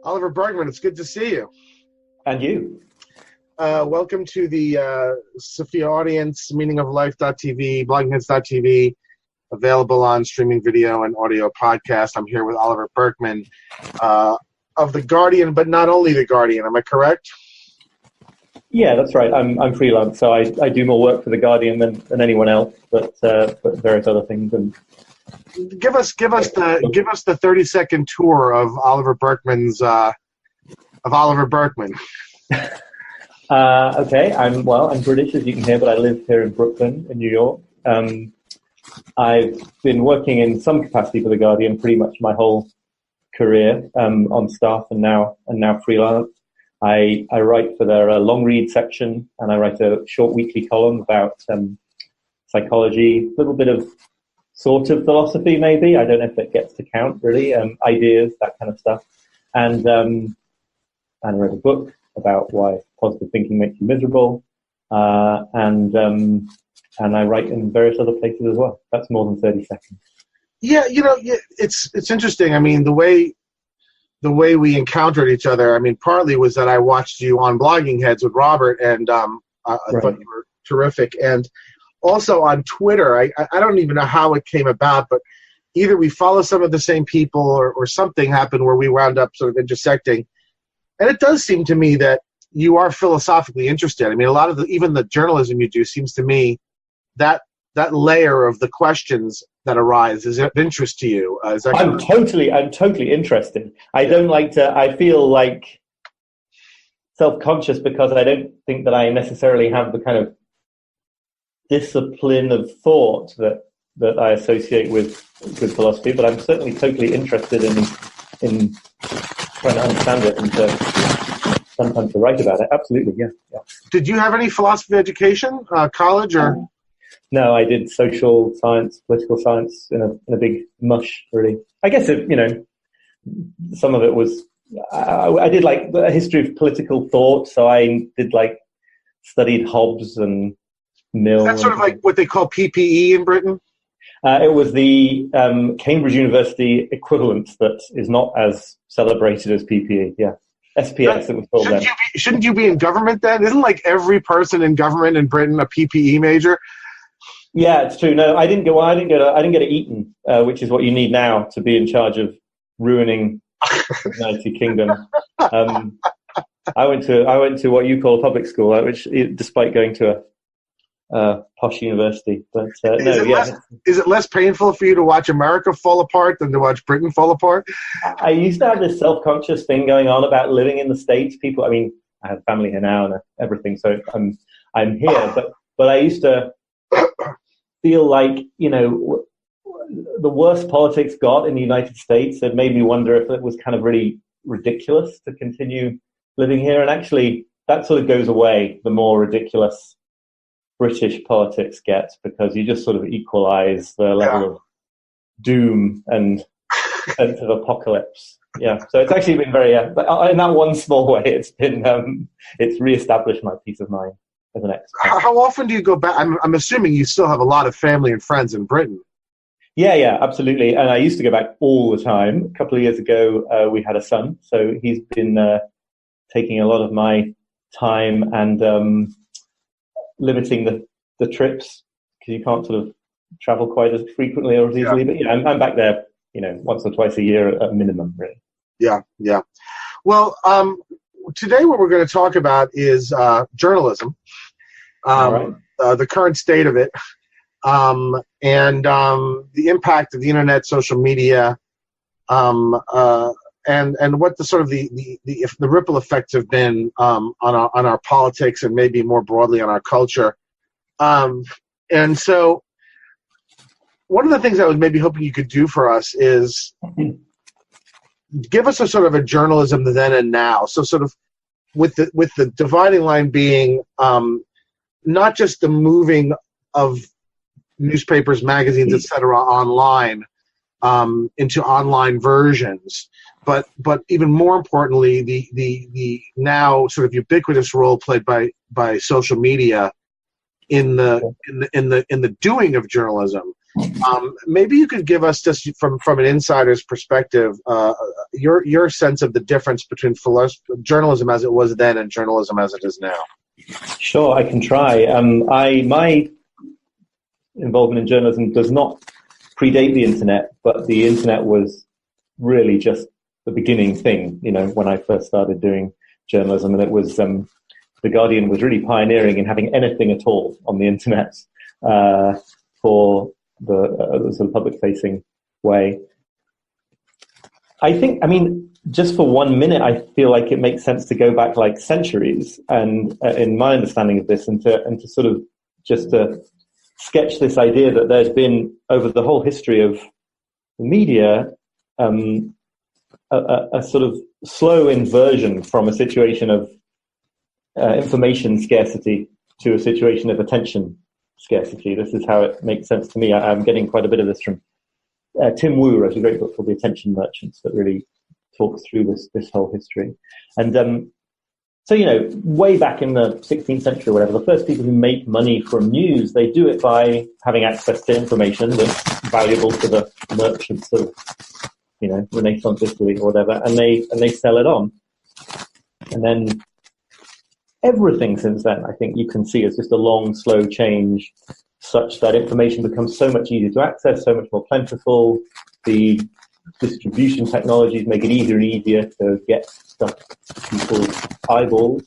Oliver Burkeman, it's good to see you. And you. Welcome to the Sophia audience, meaningoflife.tv, bloggingheads.tv, available on streaming video and audio podcast. I'm here with Oliver Burkeman of The Guardian, but not only The Guardian. Am I correct? Yeah, that's right. I'm freelance, so I do more work for The Guardian than anyone else, but various other things. And give us the 30-second tour of Oliver Burkeman's of Oliver Burkeman. Okay, I'm British, as you can hear, but I live here in Brooklyn, in New York. I've been working in some capacity for The Guardian pretty much my whole career, on staff and now freelance. I write for their long read section, and I write a short weekly column about psychology, a little bit of sort of philosophy, maybe. I don't know if that gets to count, really. Ideas, that kind of stuff. And I wrote a book about why positive thinking makes you miserable. And I write in various other places as well. That's more than 30 seconds. Yeah, it's interesting. I mean, the way we encountered each other, I mean, partly was that I watched you on Blogging Heads with Robert, and I thought you were terrific. And also on Twitter, I don't even know how it came about, but either we follow some of the same people or something happened where we wound up sort of intersecting. And it does seem to me that you are philosophically interested. I mean, a lot of even the journalism you do seems to me that layer of the questions that arise is of interest to you. I'm totally interested. I feel like self-conscious because I don't think that I necessarily have the kind of discipline of thought that I associate with good philosophy, but I'm certainly totally interested in trying to understand it and sometimes to write about it. Absolutely, yeah. Did you have any philosophy education, college or? No, I did social science, political science in a big mush, really. I guess some of it was. I did like a history of political thought, so I did studied Hobbes and Mill. That's sort of like what they call PPE in Britain. It was the Cambridge University equivalent that is not as celebrated as PPE. Yeah, SPS. It was called then. Shouldn't you be in government then? Isn't every person in government in Britain a PPE major? Yeah, it's true. No, I didn't get to Eton, which is what you need now to be in charge of ruining the United Kingdom. I went to what you call public school, which, despite going to a posh university, but is it less painful for you to watch America fall apart than to watch Britain fall apart? I used to have this self-conscious thing going on about living in the States. People, I mean, I have family here now and everything, so I'm here. But I used to feel like, the worse politics got in the United States, it made me wonder if it was kind of really ridiculous to continue living here. And actually, that sort of goes away the more ridiculous British politics gets, because you just sort of equalize the level of doom and sense of apocalypse. Yeah, so it's actually been very, in that one small way, it's reestablished my peace of mind as an expert. How often do you go back? I'm assuming you still have a lot of family and friends in Britain. Yeah, absolutely. And I used to go back all the time. A couple of years ago, we had a son, so he's been taking a lot of my time and limiting the trips, because you can't sort of travel quite as frequently or as easily. But I'm back there, once or twice a year at minimum, really. Yeah. Well, today what we're going to talk about is journalism, the current state of it, and the impact of the internet, social media, and what the sort of the ripple effects have been on our politics and maybe more broadly on our culture. And so one of the things I was maybe hoping you could do for us is give us a sort of a journalism then and now. So sort of with the dividing line being not just the moving of newspapers, magazines, etc. online into online versions, but even more importantly, the now sort of ubiquitous role played by social media in the doing of journalism. Maybe you could give us, just from an insider's perspective, your sense of the difference between journalism as it was then and journalism as it is now. Sure, I can try. My involvement in journalism does not predate the internet, but the internet was really just the beginning thing, when I first started doing journalism, and it was The Guardian was really pioneering in having anything at all on the internet for the sort of public-facing way. Just for 1 minute, I feel like it makes sense to go back like centuries, and in my understanding of this, and to sort of just to sketch this idea that there's been, over the whole history of the media, a sort of slow inversion from a situation of information scarcity to a situation of attention scarcity. This is how it makes sense to me. I'm getting quite a bit of this from Tim Wu wrote a great book called The Attention Merchants that really talks through this whole history. And so, way back in the 16th century or whatever, the first people who make money from news, they do it by having access to information that's valuable to the merchants of, Renaissance Italy or whatever, and they sell it on. And then everything since then, I think you can see, is just a long, slow change, such that information becomes so much easier to access, so much more plentiful. The distribution technologies make it easier and easier to get stuff to people's eyeballs.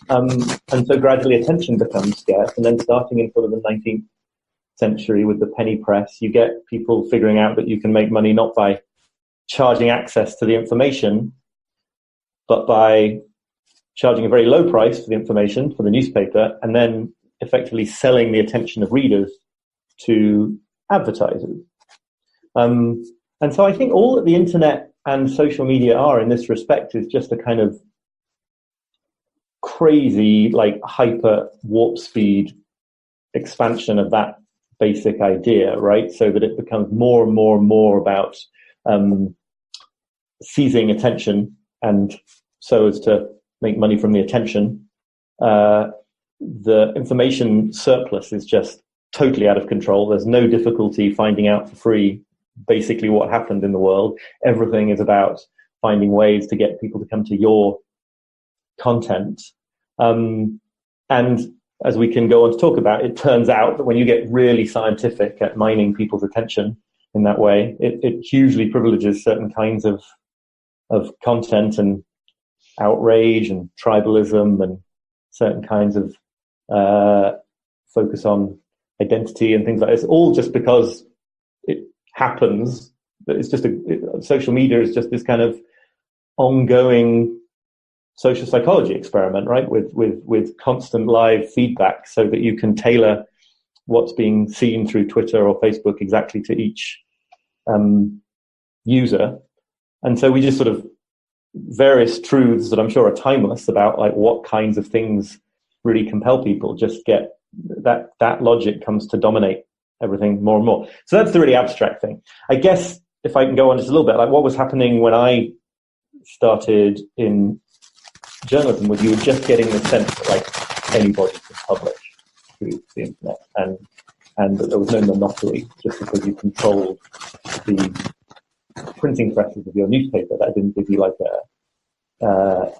And so gradually attention becomes scarce, and then starting in sort of the 19th century with the penny press, you get people figuring out that you can make money not by charging access to the information, but by charging a very low price for the information, for the newspaper, and then effectively selling the attention of readers to advertisers. And so I think all that the internet and social media are in this respect is just a kind of crazy, like hyper warp speed expansion of that basic idea, right? So that it becomes more and more and more about seizing attention, and so as to make money from the attention. The information surplus is just totally out of control. There's no difficulty finding out for free basically what happened in the world. Everything is about finding ways to get people to come to your content. And as we can go on to talk about, it turns out that when you get really scientific at mining people's attention in that way, it hugely privileges certain kinds of content and outrage and tribalism and certain kinds of focus on identity and things like this, all just because it happens. It's just social media is just this kind of ongoing social psychology experiment, right? With constant live feedback, so that you can tailor what's being seen through Twitter or Facebook exactly to each user. And so we just sort of various truths that I'm sure are timeless about like what kinds of things really compel people, just get that logic comes to dominate everything more and more. So that's the really abstract thing. I guess if I can go on just a little bit, like what was happening when I started in journalism was you were just getting the sense that like anybody could publish through the internet, and that there was no monopoly just because you controlled the printing presses of your newspaper. That didn't give you like a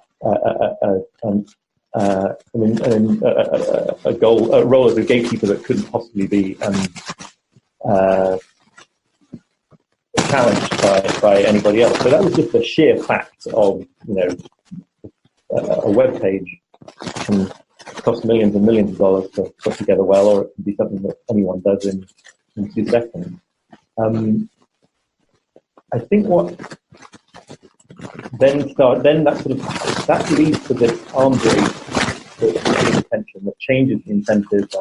role as a gatekeeper that couldn't possibly be challenged by anybody else. So that was just the sheer fact of, a web page can cost millions and millions of dollars to put together well, or it can be something that anyone does in 2 seconds. I think what then that leads to this arms race attention that changes the incentives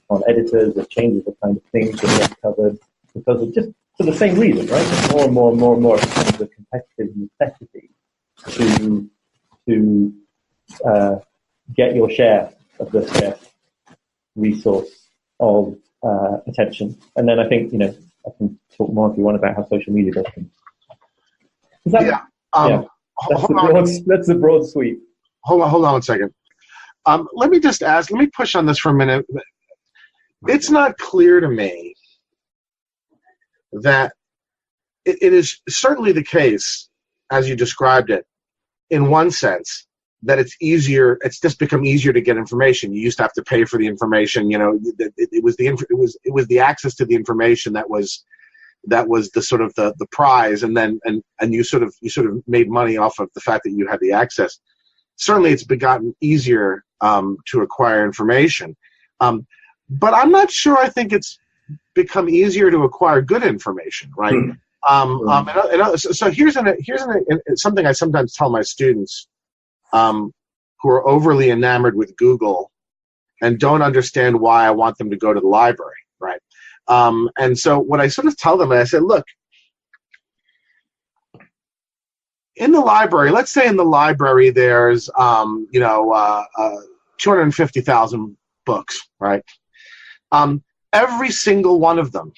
on editors, that changes the kind of things that get covered, because of just for the same reason, right? There's more and more and more and more of the competitive necessity to get your share of the scarce resource of attention. And then I think, I can talk more if you want about how social media does things. That's the broad sweep. Hold on 1 second. Let me push on this for a minute. It's not clear to me that it is certainly the case, as you described it, in one sense, that it's just become easier to get information. You used to have to pay for the information. It was the access to the information that was the sort of the prize, and you sort of made money off of the fact that you had the access. Certainly, it's gotten easier to acquire information, but I'm not sure. I think it's become easier to acquire good information, right? So here's something I sometimes tell my students who are overly enamored with Google and don't understand why I want them to go to the library, right? And so what I sort of tell them, I said, look, in the library, let's say in the library there's 250,000 books, right? Every single one of them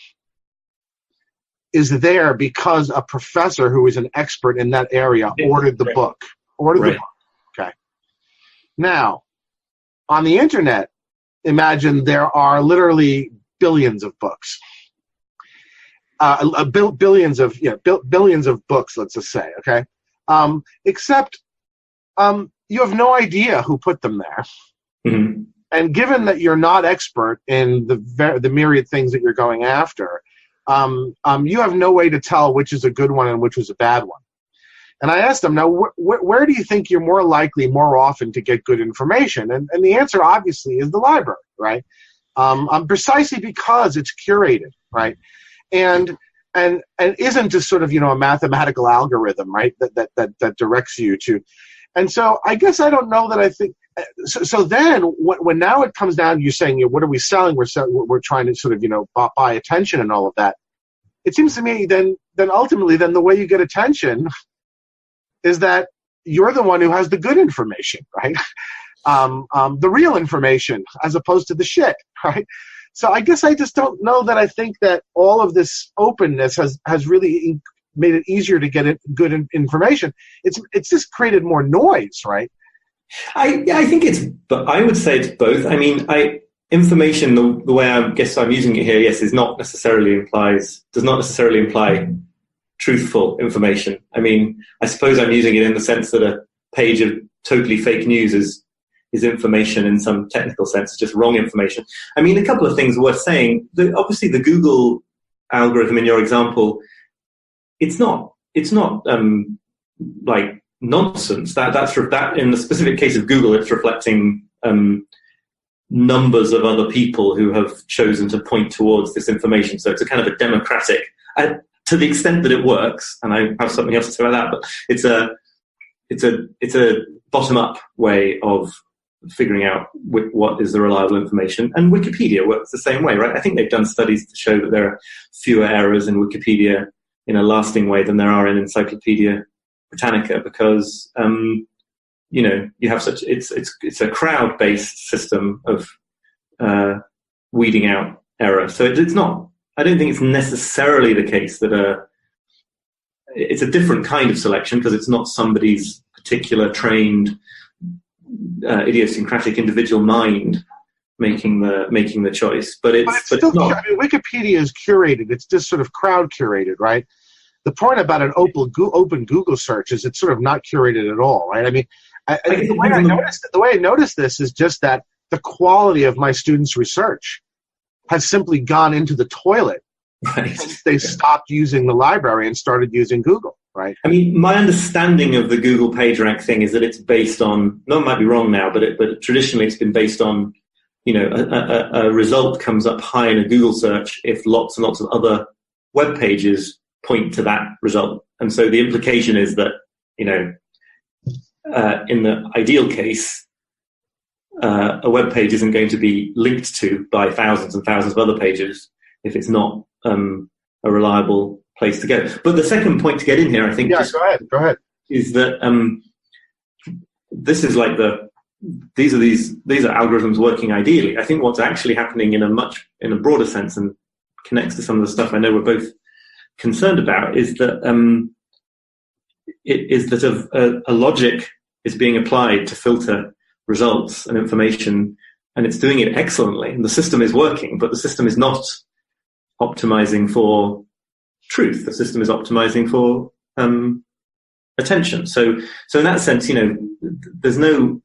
is there because a professor who is an expert in that area ordered the book. Okay. Now, on the internet, imagine there are literally billions of books. Billions of books, let's just say, okay? Except you have no idea who put them there. Mm-hmm. And given that you're not expert in the myriad things that you're going after, you have no way to tell which is a good one and which was a bad one. And I asked them, now, where do you think you're more likely, more often to get good information? And the answer, obviously, is the library, right? Precisely because it's curated, right? And isn't just sort of, a mathematical algorithm, right, that directs you to. And so I guess I don't know that I think. So then, when now it comes down to you saying, what are we selling? We're trying to sort of, buy attention and all of that. It seems to me then ultimately the way you get attention is that you're the one who has the good information, right? The real information as opposed to the shit, right? So I guess I just don't know that I think that all of this openness has really made it easier to get good information. It's just created more noise, right? I think I would say it's both. I mean, information, the way I guess I'm using it here, yes, does not necessarily imply truthful information. I mean, I suppose I'm using it in the sense that a page of totally fake news is information in some technical sense. It's just wrong information. I mean, a couple of things worth saying. Obviously, the Google algorithm in your example, it's not like nonsense. That's that in the specific case of Google, it's reflecting numbers of other people who have chosen to point towards this information. So it's a kind of a democratic, to the extent that it works. And I have something else to say about that, but it's a bottom-up way of figuring out what is the reliable information. And Wikipedia works the same way, right? I think they've done studies to show that there are fewer errors in Wikipedia in a lasting way than there are in Encyclopedia Britannica, because you have it's a crowd-based system of weeding out error. So it's not. I don't think it's necessarily the case that it's a different kind of selection, because it's not somebody's particular trained idiosyncratic individual mind making the choice. But it's not. I mean, Wikipedia is curated. It's just sort of crowd curated, right? The point about an open Google search is it's sort of not curated at all, right? I mean, the way I noticed this is just that the quality of my students' research has simply gone into the toilet since they stopped using the library and started using Google, right? I mean, my understanding of the Google PageRank thing is that it's based on, no, it might be wrong now, but traditionally it's been based on, a result comes up high in a Google search if lots and lots of other web pages point to that result. And so the implication is that, in the ideal case, a web page isn't going to be linked to by thousands and thousands of other pages if it's not a reliable place to go. But the second point to get in here, I think, go ahead, is that this is like these are algorithms working ideally. I think what's actually happening in a broader sense, and connects to some of the stuff I know we're both concerned about, is that a logic is being applied to filter results and information, and it's doing it excellently, and the system is working, but the system is not optimizing for truth. The system is optimizing for attention. So in that sense, there's no.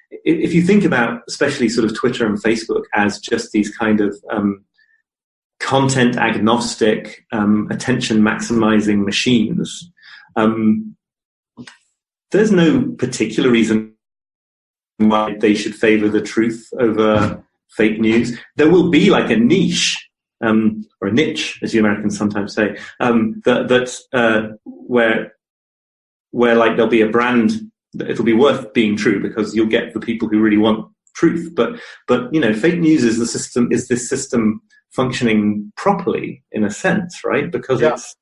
If you think about, especially sort of Twitter and Facebook as just these kind of content agnostic, attention maximizing machines, there's no particular reason why they should favor the truth over fake news. There will be like a niche, or a niche, as you Americans sometimes say, where like there'll be a brand that it'll be worth being true because you'll get the people who really want truth. But fake news is this system functioning properly in a sense, right? Because that's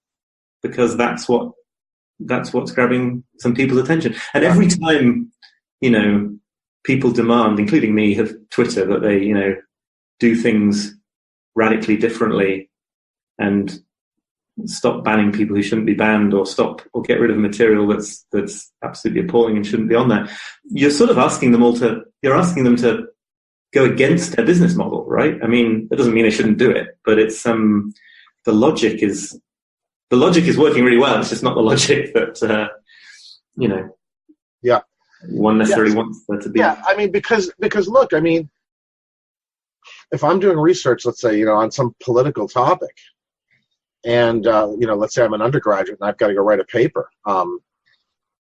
what's grabbing some people's attention. And every time, people demand, including me, of Twitter, that they, do things radically differently and stop banning people who shouldn't be banned, or get rid of material that's absolutely appalling and shouldn't be on there. You're sort of asking them to go against their business model, right? I mean, that doesn't mean they shouldn't do it, but it's the logic is working really well. It's just not the logic that one necessarily wants there to be. Yeah, I mean, because look, I mean, if I'm doing research, let's say, on some political topic, and let's say I'm an undergraduate and I've got to go write a paper,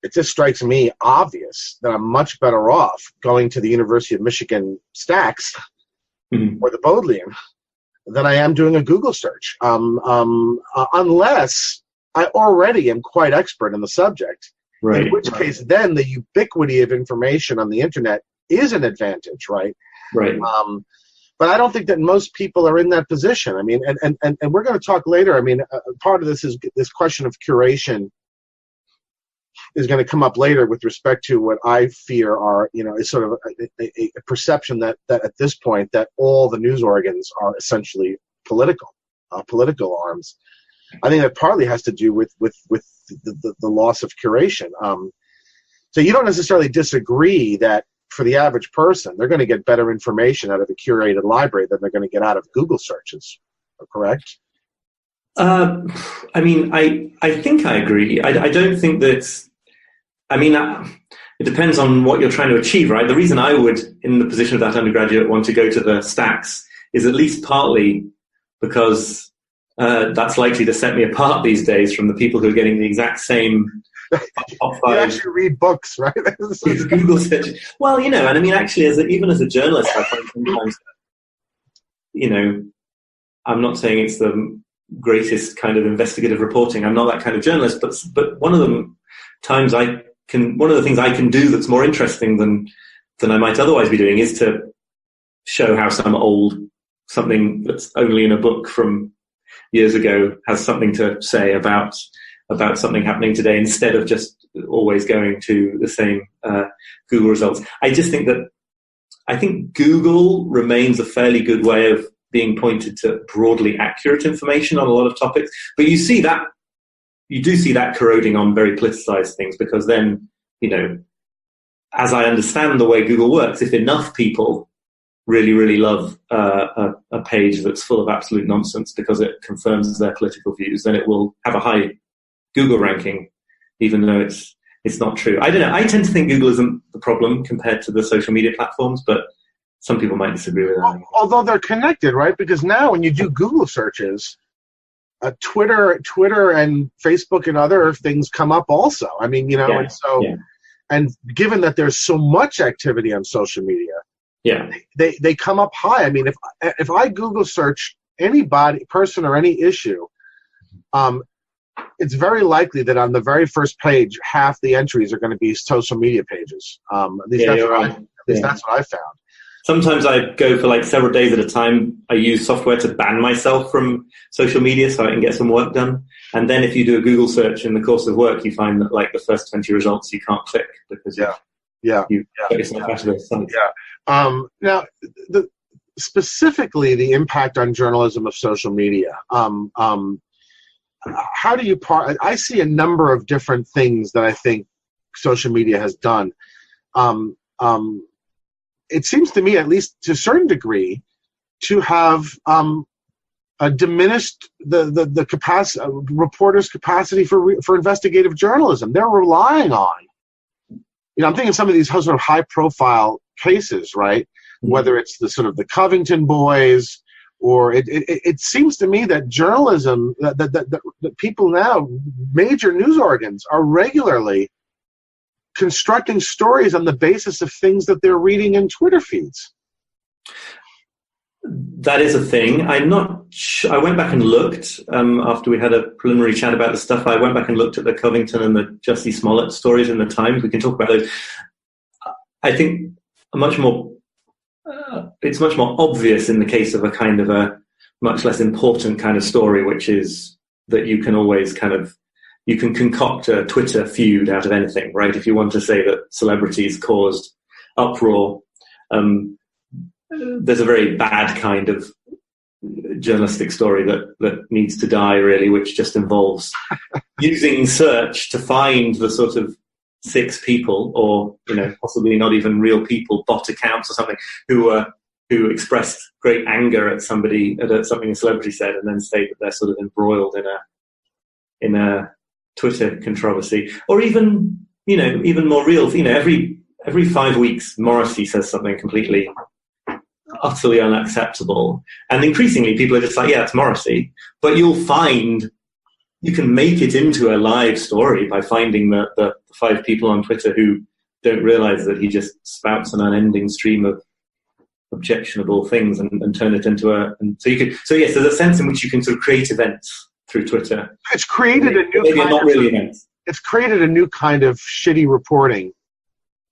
it just strikes me obvious that I'm much better off going to the University of Michigan Stacks or the Bodleian than I am doing a Google search, unless I already am quite expert in the subject. Right. In which case, then the ubiquity of information on the internet is an advantage, right? Right. But I don't think that most people are in that position. I mean, and we're going to talk later. I mean, part of this is this question of curation is going to come up later with respect to what I fear are, is sort of a perception that at this point that all the news organs are essentially political arms. I think that partly has to do with the loss of curation. So you don't necessarily disagree that for the average person, they're going to get better information out of a curated library than they're going to get out of Google searches, correct? I mean, I think I agree. I don't think that. I mean, it depends on what you're trying to achieve, right? The reason I would, in the position of that undergraduate, want to go to the stacks is at least partly because that's likely to set me apart these days from the people who are getting the exact same top five. You actually read books, right? Google search. Well, and I mean, actually, even as a journalist, I find sometimes, I'm not saying it's the greatest kind of investigative reporting. I'm not that kind of journalist, but one of the things I can do that's more interesting than I might otherwise be doing is to show how something that's only in a book from years ago has something to say about something happening today, instead of just always going to the same Google results. I think Google remains a fairly good way of being pointed to broadly accurate information on a lot of topics, but you do see that corroding on very politicized things, because then, as I understand the way Google works, if enough people really, really love a page that's full of absolute nonsense because it confirms their political views, then it will have a high Google ranking, even though it's not true. I don't know. I tend to think Google isn't the problem compared to the social media platforms, but some people might disagree with that. Although they're connected, right? Because now when you do Google searches, Twitter and Facebook and other things come up also. I mean, and given that there's so much activity on social media, they come up high. I mean, if I Google search person or any issue, it's very likely that on the very first page, half the entries are going to be social media pages. At least that's what I found. Sometimes I go for like several days at a time. I use software to ban myself from social media so I can get some work done. And then if you do a Google search in the course of work, you find that like the first 20 results you can't click because you put yourself out of those sites. Now, specifically the impact on journalism of social media. How do you I see a number of different things that I think social media has done. It seems to me, at least to a certain degree, to have diminished the capacity, reporters' capacity for investigative journalism. They're relying on, I'm thinking some of these sort of high-profile cases, right? Whether it's the sort of the Covington boys, or it seems to me that journalism, that people now, major news organs, are regularly constructing stories on the basis of things that they're reading in Twitter feeds. That is a thing. I'm not sure. I went back and looked after we had a preliminary chat about the stuff. I went back and looked at the Covington and the Jussie Smollett stories in the Times. We can talk about those. I think it's much more obvious in the case of a kind of a much less important kind of story, which is that you can always you can concoct a Twitter feud out of anything, right? If you want to say that celebrities caused uproar, there's a very bad kind of journalistic story that needs to die, really, which just involves using search to find the sort of 6 people, or possibly not even real people, bot accounts or something, who expressed great anger at something a celebrity said, and then say that they're sort of embroiled in a Twitter controversy, or even more real. Every 5 weeks, Morrissey says something completely utterly unacceptable, and increasingly people are just like, yeah, it's Morrissey. But you can make it into a live story by finding the 5 people on Twitter who don't realize that he just spouts an unending stream of objectionable things and turn it into so yes, there's a sense in which you can sort of create events through Twitter. It's created It's created a new kind of shitty reporting.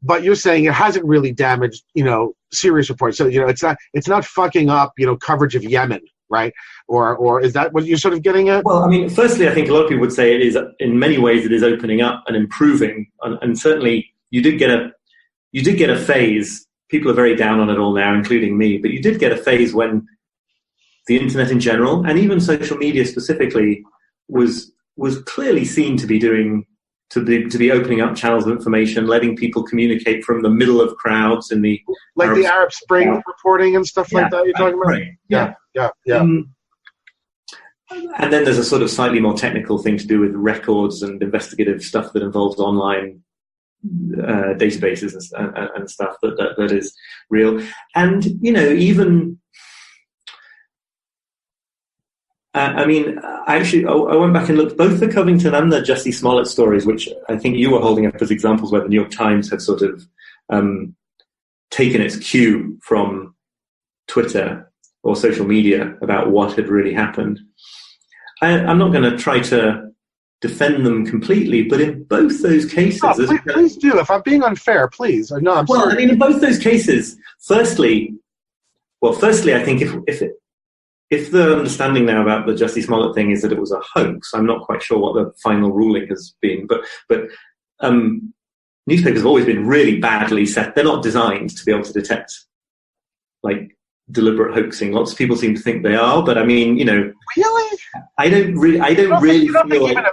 But you're saying it hasn't really damaged, serious reporting. So, it's not fucking up, coverage of Yemen, right? Or is that what you're sort of getting at? Well, I mean, firstly, I think a lot of people would say it is, in many ways, it is opening up and improving. And certainly you did get a phase. People are very down on it all now, including me. But you did get a phase when the internet in general, and even social media specifically, was clearly seen to be to be opening up channels of information, letting people communicate from the middle of crowds in the Arab Spring reporting and stuff like that. You're talking about, right? Yeah. And then there's a sort of slightly more technical thing to do with records and investigative stuff that involves online databases and stuff that is real. And even. I went back and looked both the Covington and the Jussie Smollett stories, which I think you were holding up as examples where the New York Times had sort of taken its cue from Twitter or social media about what had really happened. I'm not going to try to defend them completely, but in both those cases... No, please do. If I'm being unfair, please. No, I'm sorry. I mean, in both those cases, firstly, I think if the understanding now about the Jussie Smollett thing is that it was a hoax, I'm not quite sure what the final ruling has been. But newspapers have always been really badly set. They're not designed to be able to detect deliberate hoaxing. Lots of people seem to think they are, but I mean, really, I don't really feel like a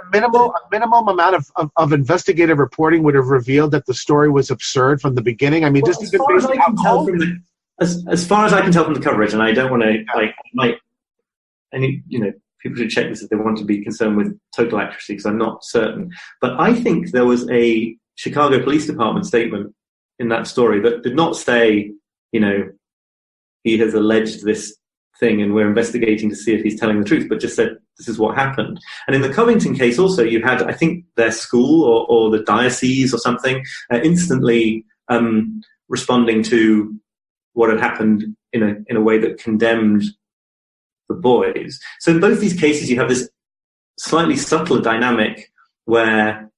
minimum amount of investigative reporting would have revealed that the story was absurd from the beginning. I mean, as far as I can tell from the coverage, and I don't want to people should check this if they want to be concerned with total accuracy, because I'm not certain. But I think there was a Chicago Police Department statement in that story that did not say, he has alleged this thing and we're investigating to see if he's telling the truth, but just said this is what happened. And in the Covington case also, you had, I think, their school or the diocese or something instantly responding to what had happened in a way that condemned the boys. So in both these cases, you have this slightly subtler dynamic where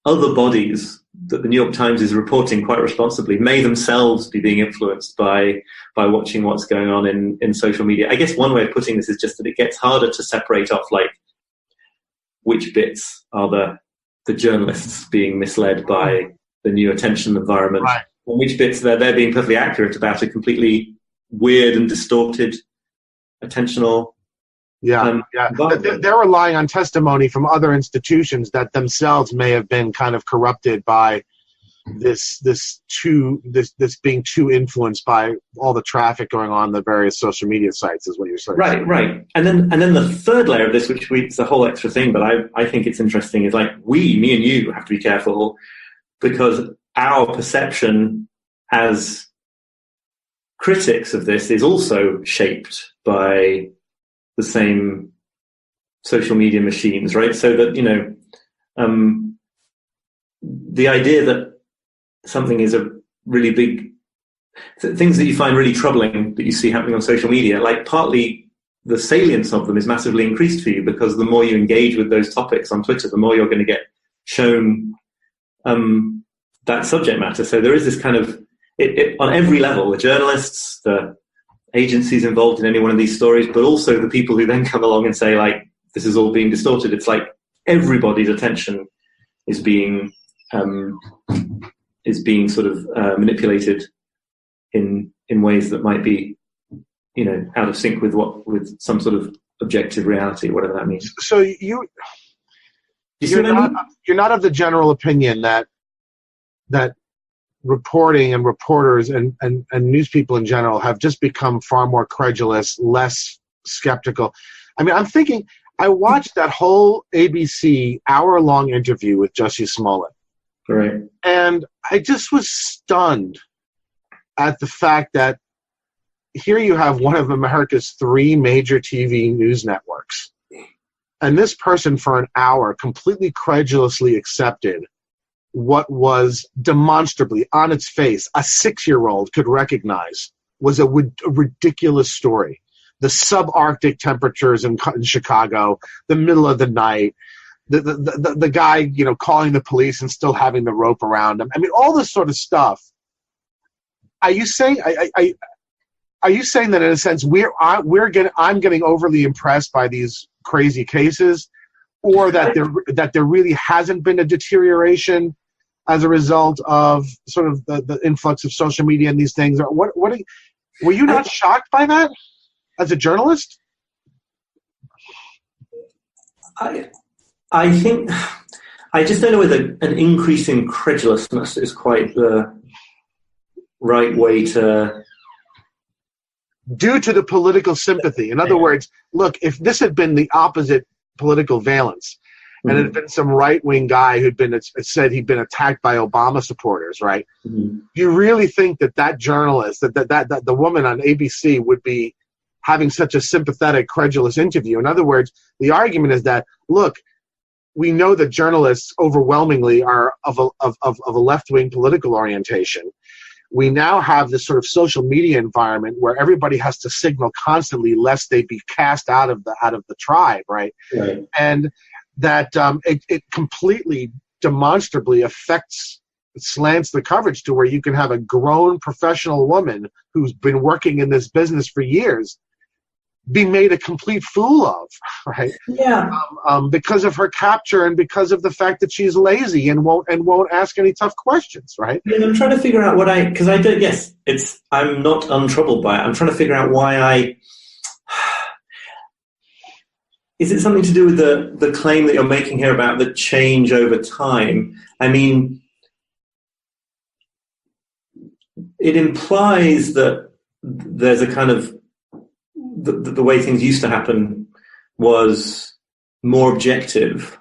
other bodies that the New York Times is reporting quite responsibly may themselves be being influenced by watching what's going on in social media. I guess one way of putting this is just that it gets harder to separate off which bits are the journalists being misled by the new attention environment, right, and which bits they're being perfectly accurate about a completely weird and distorted attentional. They're relying on testimony from other institutions that themselves may have been kind of corrupted by this being too influenced by all the traffic going on the various social media sites is what you're saying. Right. And then the third layer of this, which it's a whole extra thing, but I think it's interesting, is like me and you have to be careful, because our perception as critics of this is also shaped by the same social media machines, right? So that, the idea that something is a really big, things that you find really troubling that you see happening on social media, like partly the salience of them is massively increased for you, because the more you engage with those topics on Twitter, the more you're going to get shown that subject matter. So there is this kind of, it on every level, the journalists, the agencies involved in any one of these stories, but also the people who then come along and say, like, this is all being distorted. It's like everybody's attention is being sort of manipulated in ways that might be, out of sync with some sort of objective reality, whatever that means. So you're not of the general opinion that reporting and reporters and news people in general have just become far more credulous, less skeptical. I mean, I'm thinking, I watched that whole ABC hour-long interview with Jussie Smollett. Right. And I just was stunned at the fact that here you have one of America's 3 major TV news networks. And this person for an hour completely credulously accepted what was demonstrably on its face, a 6-year-old could recognize was a ridiculous story. The subarctic temperatures in Chicago, the middle of the night, the guy, calling the police and still having the rope around him. I mean, all this sort of stuff. Are you saying are you saying that in a sense I'm getting overly impressed by these crazy cases, or that there really hasn't been a deterioration as a result of sort of the influx of social media and these things? Or were you not shocked by that as a journalist? I think I just don't know whether an increase in credulousness is quite the right way to. Due to the political sympathy. In other words, look, if this had been the opposite political valence, and it had been some right-wing guy who'd said he'd been attacked by Obama supporters, right? Mm-hmm. Do you really think that journalist, that the woman on ABC would be having such a sympathetic, credulous interview? In other words, the argument is that, look, we know that journalists overwhelmingly are of a left-wing political orientation. We now have this sort of social media environment where everybody has to signal constantly lest they be cast out of the tribe, right? And that it completely demonstrably slants the coverage to where you can have a grown professional woman who's been working in this business for years be made a complete fool of, right? Yeah. Because of her capture and because of the fact that she's lazy and won't ask any tough questions, right? Yeah, I'm trying to figure out because I don't. Yes, I'm not untroubled by it. I'm trying to figure out why Is it something to do with the claim that you're making here about the change over time? I mean, it implies that there's a kind of the way things used to happen was more objective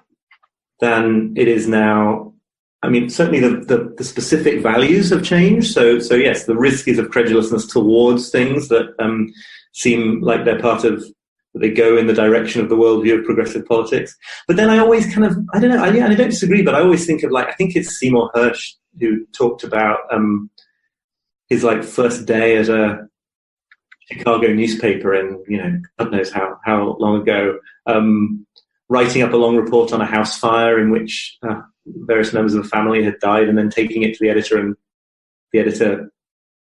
than it is now. I mean, certainly the specific values have changed. So yes, the risk is of credulousness towards things that seem like they're they go in the direction of the worldview of progressive politics. But then I always kind of, I don't know, I don't disagree, but I always think of I think it's Seymour Hersh who talked about his first day at a Chicago newspaper in, God knows how long ago, writing up a long report on a house fire in which various members of the family had died, and then taking it to the editor, and the editor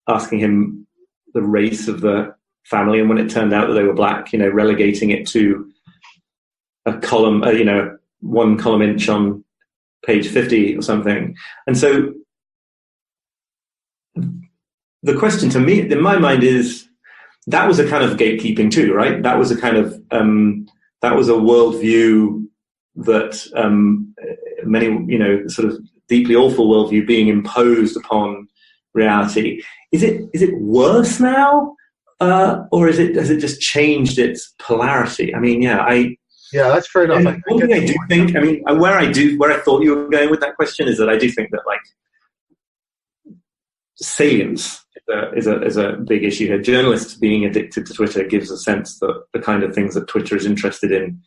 asking him the race of the family, and when it turned out that they were black, relegating it to a column, 1 column inch on page 50 or something. And so the question to me, in my mind, is that was a kind of gatekeeping too, right? That was a kind of, that was a worldview that many, sort of deeply awful worldview being imposed upon reality. Is it worse now, or has it just changed its polarity? I mean, yeah, that's fair enough. One thing I do think, I mean, where I thought you were going with that question is that I do think that like salience is a big issue here. Journalists being addicted to Twitter gives a sense that the kind of things that Twitter is interested in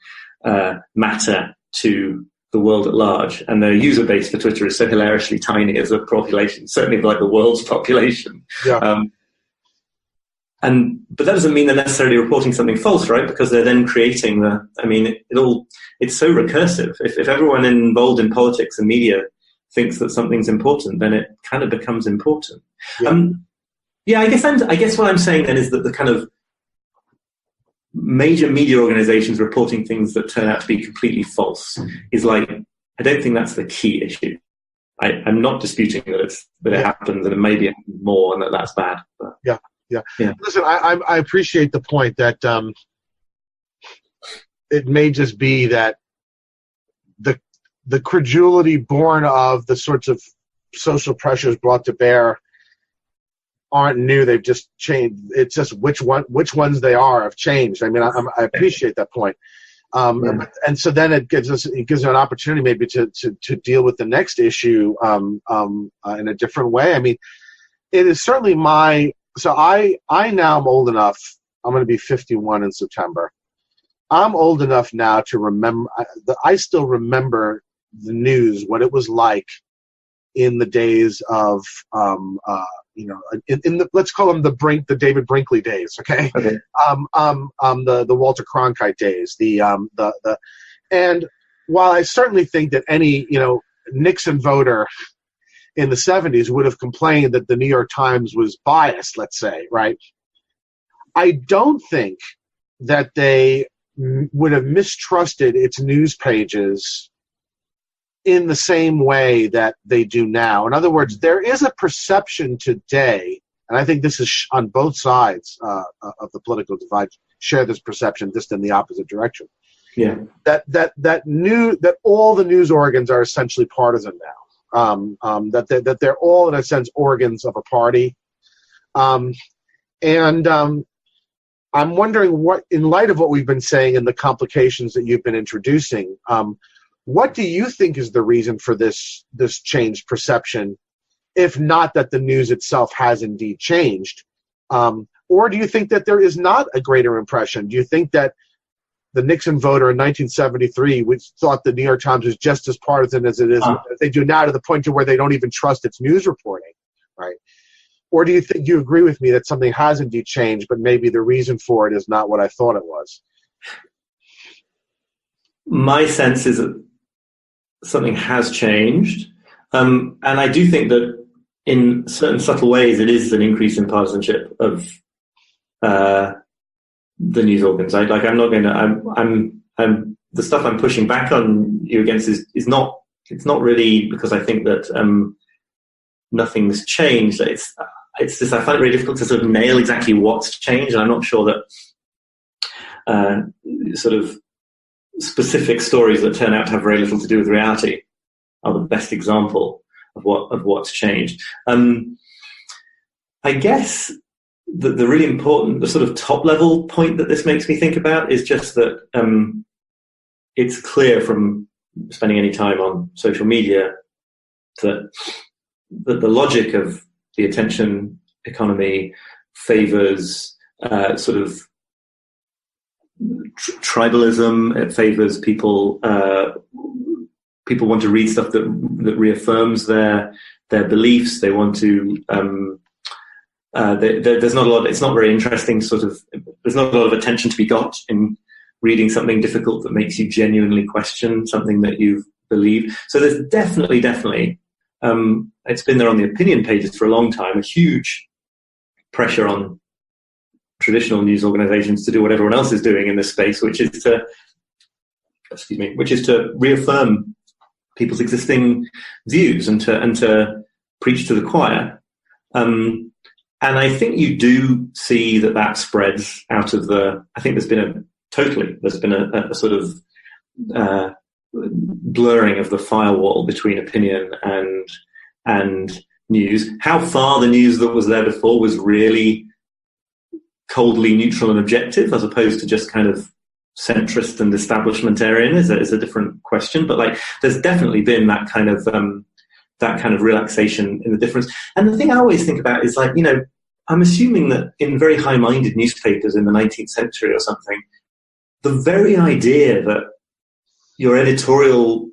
matter to the world at large, and the user base for Twitter is so hilariously tiny as a population, certainly like the world's population. Yeah. But that doesn't mean they're necessarily reporting something false, right? Because they're then creating it's so recursive. If everyone involved in politics and media thinks that something's important, then it kind of becomes important. Yeah. I guess what I'm saying then is that the kind of major media organizations reporting things that turn out to be completely false is like, I don't think that's the key issue. I'm not disputing that it happens, and it may be more, and that's bad. But. Yeah. Listen, I appreciate the point that it may just be that the credulity born of the sorts of social pressures brought to bear aren't new. They've just changed. It's just which ones they are have changed. I mean, I appreciate that point. And so then it gives you an opportunity maybe to deal with the next issue in a different way. I mean, it is certainly so I now am old enough. I'm going to be 51 in September. I'm old enough now to remember. I still remember the news, what it was like in the days of in the, let's call them the David Brinkley days, okay? Okay. The Walter Cronkite days, and while I certainly think that any Nixon voter in the 70s would have complained that the New York Times was biased, let's say, right? I don't think that they would have mistrusted its news pages in the same way that they do now. In other words, there is a perception today, and I think this is on both sides of the political divide, share this perception just in the opposite direction. Yeah. That all the news organs are essentially partisan now. That they're all in a sense organs of a party. And I'm wondering what, in light of what we've been saying and the complications that you've been introducing, what do you think is the reason for this changed perception, if not that the news itself has indeed changed? Or do you think that there is not a greater impression? Do you think that the Nixon voter in 1973, which thought the New York Times was just as partisan as it is, as they do now, to the point to where they don't even trust its news reporting, right? Or do you agree with me that something has indeed changed, but maybe the reason for it is not what I thought it was? My sense is that something has changed. And I do think that in certain subtle ways, it is an increase in partisanship of the news organs. I'm not going to, the stuff I'm pushing back on you against is not, it's not really because I think that nothing's changed. It's just, I find it very difficult to sort of nail exactly what's changed. And I'm not sure that sort of specific stories that turn out to have very little to do with reality are the best example of what's changed. I guess the really important, the sort of top level point that this makes me think about is just that it's clear from spending any time on social media that the logic of the attention economy favors sort of tribalism. It favors people. People want to read stuff that reaffirms their beliefs. They want to. There's not a lot. It's not very interesting. There's not a lot of attention to be got in reading something difficult that makes you genuinely question something that you believe. So there's definitely. It's been there on the opinion pages for a long time. A huge pressure on traditional news organizations to do what everyone else is doing in this space, which is to reaffirm people's existing views and to preach to the choir. And I think you do see that spreads out of I think there's been a sort of blurring of the firewall between opinion and news. How far the news that was there before was really coldly neutral and objective, as opposed to just kind of centrist and establishmentarian, is a different question. But like, there's definitely been that kind of relaxation in the difference. And the thing I always think about is, like, I'm assuming that in very high-minded newspapers in the 19th century or something, the very idea that your editorial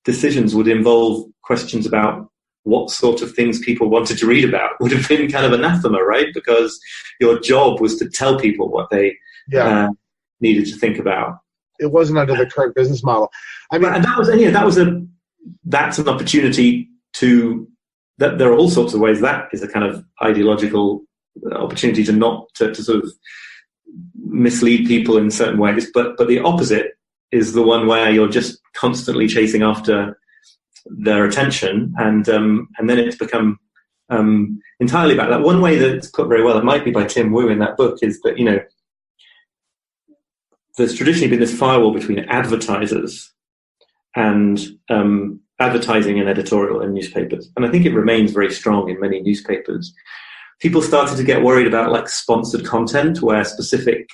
decisions would involve questions about what sort of things people wanted to read about would have been kind of anathema, right? Because your job was to tell people what they needed to think about. It wasn't under the current business model. I mean, and that's an opportunity to. That there are all sorts of ways that is a kind of ideological opportunity to sort of mislead people in certain ways. But the opposite is the one where you're just constantly chasing after their attention, and then it's become entirely about that. One way that it's put very well, it might be by Tim Wu in that book, is that there's traditionally been this firewall between advertisers and advertising and editorial in newspapers, and I think it remains very strong in many newspapers. People started to get worried about like sponsored content, where specific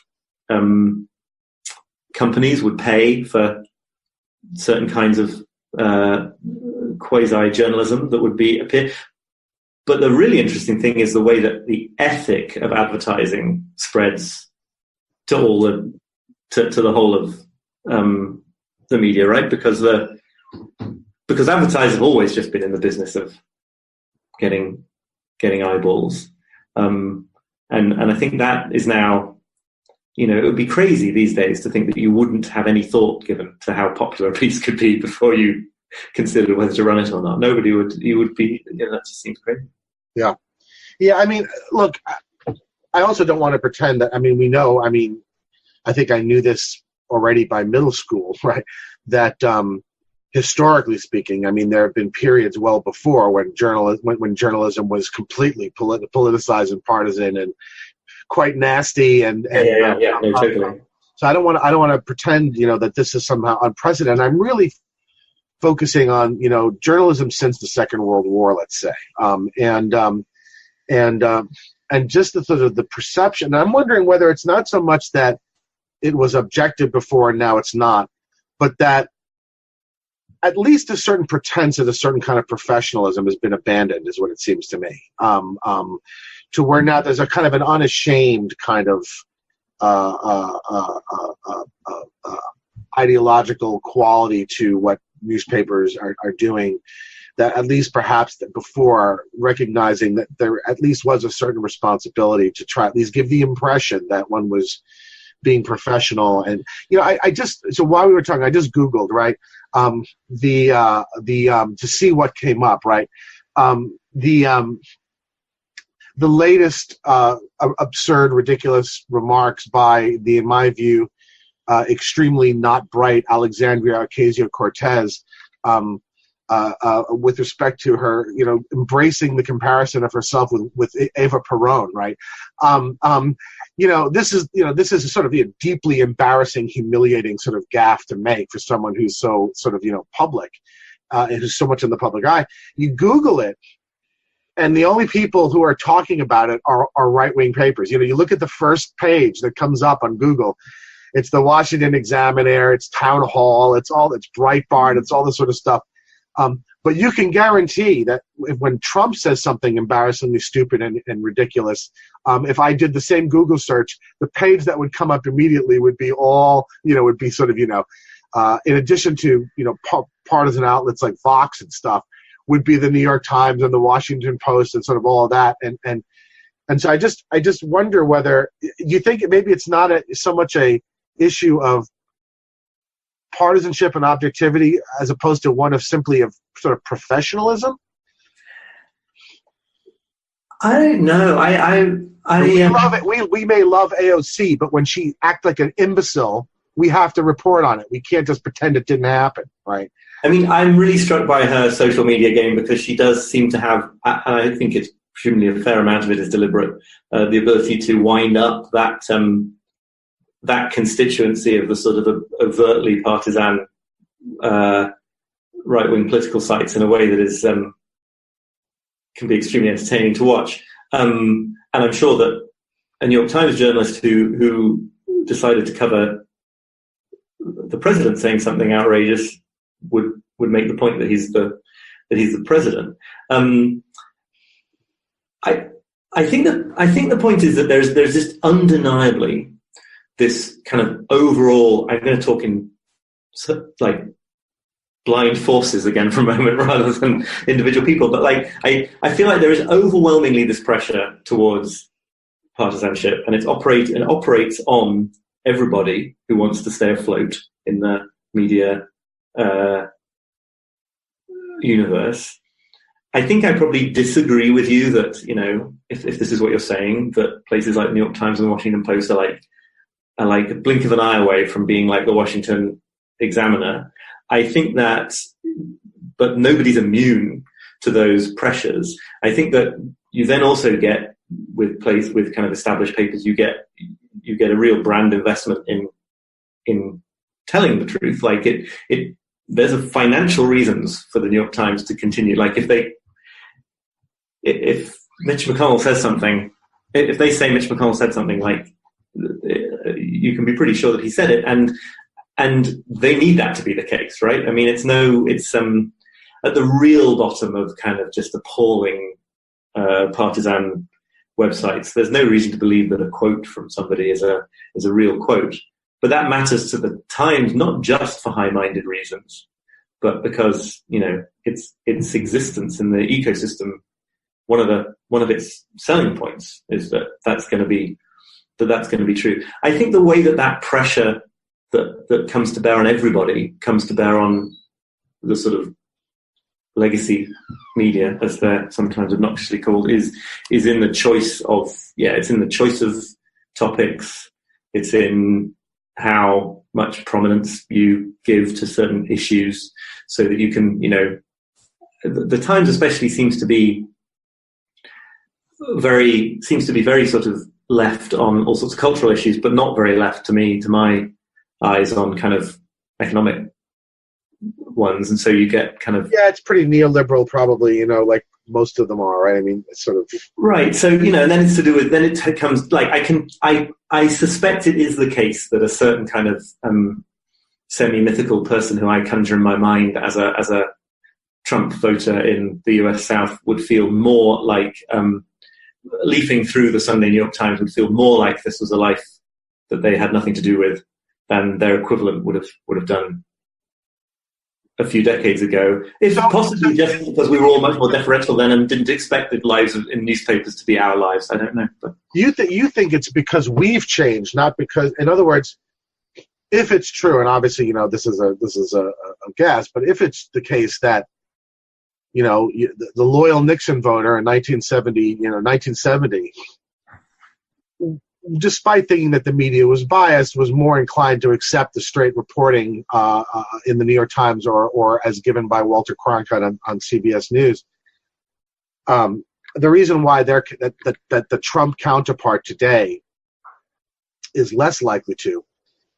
companies would pay for certain kinds of quasi-journalism that would appear. But the really interesting thing is the way that the ethic of advertising spreads to the whole of the media, right? Because advertisers have always just been in the business of getting eyeballs, and I think that is now, it would be crazy these days to think that you wouldn't have any thought given to how popular a piece could be before you considered whether to run it or not. Nobody would. You would be. That just seems crazy. Yeah. I mean, look, I also don't want to pretend that. I mean, we know. I mean, I think I knew this already by middle school, right? That historically speaking, I mean, there have been periods well before when journalism was completely politicized and partisan and quite nasty totally. So I don't want to pretend, that this is somehow unprecedented. I'm really focusing on, journalism since the Second World War, let's say, and just the sort of the perception. And I'm wondering whether it's not so much that it was objective before and now it's not, but that at least a certain pretense of a certain kind of professionalism has been abandoned, is what it seems to me. To where now there's a kind of an unashamed kind of ideological quality to what newspapers are doing, that at least perhaps that before, recognizing that there at least was a certain responsibility to try at least give the impression that one was being professional. And so while we were talking, I just Googled, right, to see what came up, right. The latest absurd, ridiculous remarks by the, in my view, extremely not bright Alexandria Ocasio-Cortez with respect to her, embracing the comparison of herself with Eva Peron, right? This is sort of a deeply embarrassing, humiliating sort of gaffe to make for someone who's so sort of, public, and who's so much in the public eye. You Google it, and the only people who are talking about it are right-wing papers. You look at the first page that comes up on Google. It's the Washington Examiner, it's Town Hall, it's Breitbart, it's all this sort of stuff. But you can guarantee that when Trump says something embarrassingly stupid and ridiculous, if I did the same Google search, the page that would come up immediately would be all, would be sort of, in addition to, partisan outlets like Vox and stuff, would be the New York Times and the Washington Post and sort of all of that. And so I just wonder whether you think maybe it's not so much a issue of partisanship and objectivity as opposed to one of simply of sort of professionalism. I don't know. We may love AOC, but when she acts like an imbecile, we have to report on it. We can't just pretend it didn't happen, right? I mean, I'm really struck by her social media game because she does seem to have, and I think it's presumably a fair amount of it is deliberate, the ability to wind up that constituency of the sort of overtly partisan right-wing political sites in a way that is can be extremely entertaining to watch. And I'm sure that a New York Times journalist who decided to cover the president saying something outrageous would make the point that he's the president. I think the point is that there's just undeniably this kind of overall. I'm going to talk in like blind forces again for a moment rather than individual people, but like I feel like there is overwhelmingly this pressure towards partisanship, and it operates on everybody who wants to stay afloat in the media universe. I think I probably disagree with you that, you know, if this is what you're saying, that places like the New York Times and the Washington Post are like a blink of an eye away from being like the Washington Examiner. I think that, but nobody's immune to those pressures. I think that you then also get with kind of established papers, you get a real brand investment in telling the truth. Like there's a financial reasons for the New York Times to continue. Like if Mitch McConnell says something, if they say Mitch McConnell said something, like you can be pretty sure that he said it, and they need that to be the case, right? I mean, it's at the real bottom of kind of just appalling partisan websites. There's no reason to believe that a quote from somebody is a real quote. But that matters to the Times, not just for high-minded reasons, but because, you know, its existence in the ecosystem, one of its selling points is that that's going to be true. I think the way that pressure that comes to bear on everybody comes to bear on the sort of legacy media, as they're sometimes obnoxiously called, is in the choice of topics. It's in how much prominence you give to certain issues, so that you can, you know, the Times especially seems to be very sort of left on all sorts of cultural issues, but not very left to my eyes on kind of economic ones. And so you get kind of, it's pretty neoliberal, probably, you know, like most of them are, right? I mean, it's sort of right. So, you know, and then it's to do with, then it comes like I suspect it is the case that a certain kind of semi-mythical person who I conjure in my mind as a Trump voter in the US South would feel more like leafing through the Sunday New York Times would feel more like this was a life that they had nothing to do with than their equivalent would have done a few decades ago, if possibly just because we were all much more deferential then and didn't expect the lives in newspapers to be our lives. I don't know. But you think it's because we've changed, not because, in other words, if it's true, and obviously, you know, this is a guess, but if it's the case that, you know, the loyal Nixon voter in 1970, despite thinking that the media was biased, was more inclined to accept the straight reporting in the New York Times or as given by Walter Cronkite on CBS News. The reason why that the Trump counterpart today is less likely to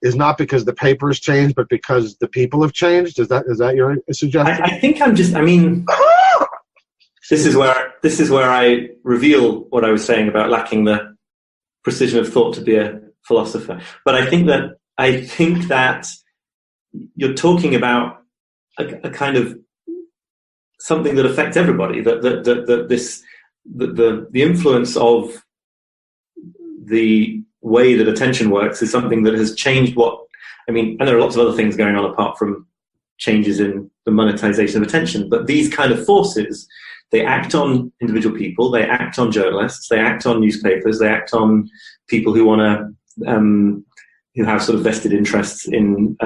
is not because the papers changed, but because the people have changed. Is that your suggestion? I think this is where I reveal what I was saying about lacking the precision of thought to be a philosopher. But I think that you're talking about a kind of something that affects everybody. That the influence of the way that attention works is something that has changed and there are lots of other things going on apart from changes in the monetization of attention. But these kind of forces, they act on individual people, they act on journalists, they act on newspapers, they act on people who want to, who have sort of vested interests in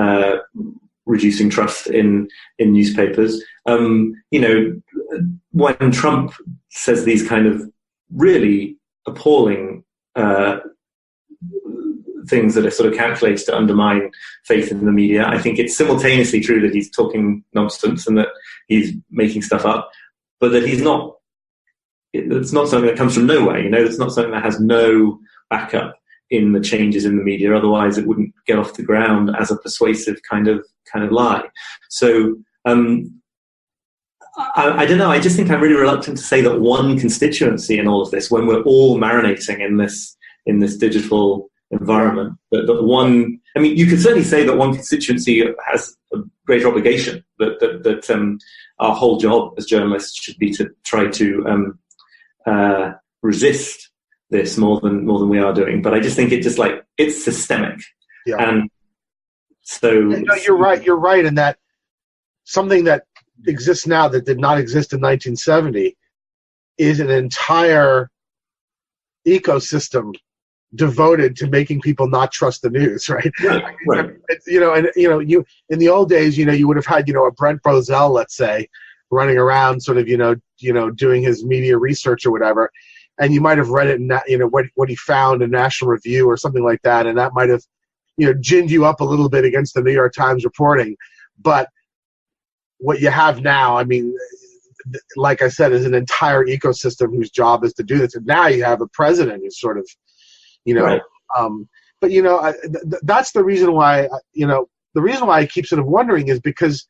reducing trust in newspapers. You know, when Trump says these kind of really appalling things that are sort of calculated to undermine faith in the media, I think it's simultaneously true that he's talking nonsense and that he's making stuff up, but that it's not something that comes from nowhere, you know, it's not something that has no backup in the changes in the media. Otherwise it wouldn't get off the ground as a persuasive kind of kind of lie. So I don't know. I just think I'm really reluctant to say that one constituency in all of this, when we're all marinating in this digital environment, that one. I mean, you could certainly say that one constituency has a greater obligation. That our whole job as journalists should be to try to resist this more than we are doing. But I just think it's systemic. Yeah. And so no, you're right in that something that exists now that did not exist in 1970 is an entire ecosystem devoted to making people not trust the news, right? Right. You in the old days, you would have had, a Brent Bozell, let's say, running around sort of, doing his media research or whatever, and you might have read it in what he found in National Review or something like that, and that might have, ginned you up a little bit against the New York Times reporting. But what you have now, I mean, like I said, is an entire ecosystem whose job is to do this. And now you have a president who's sort of, right. But that's the reason why, the reason why I keep sort of wondering is because,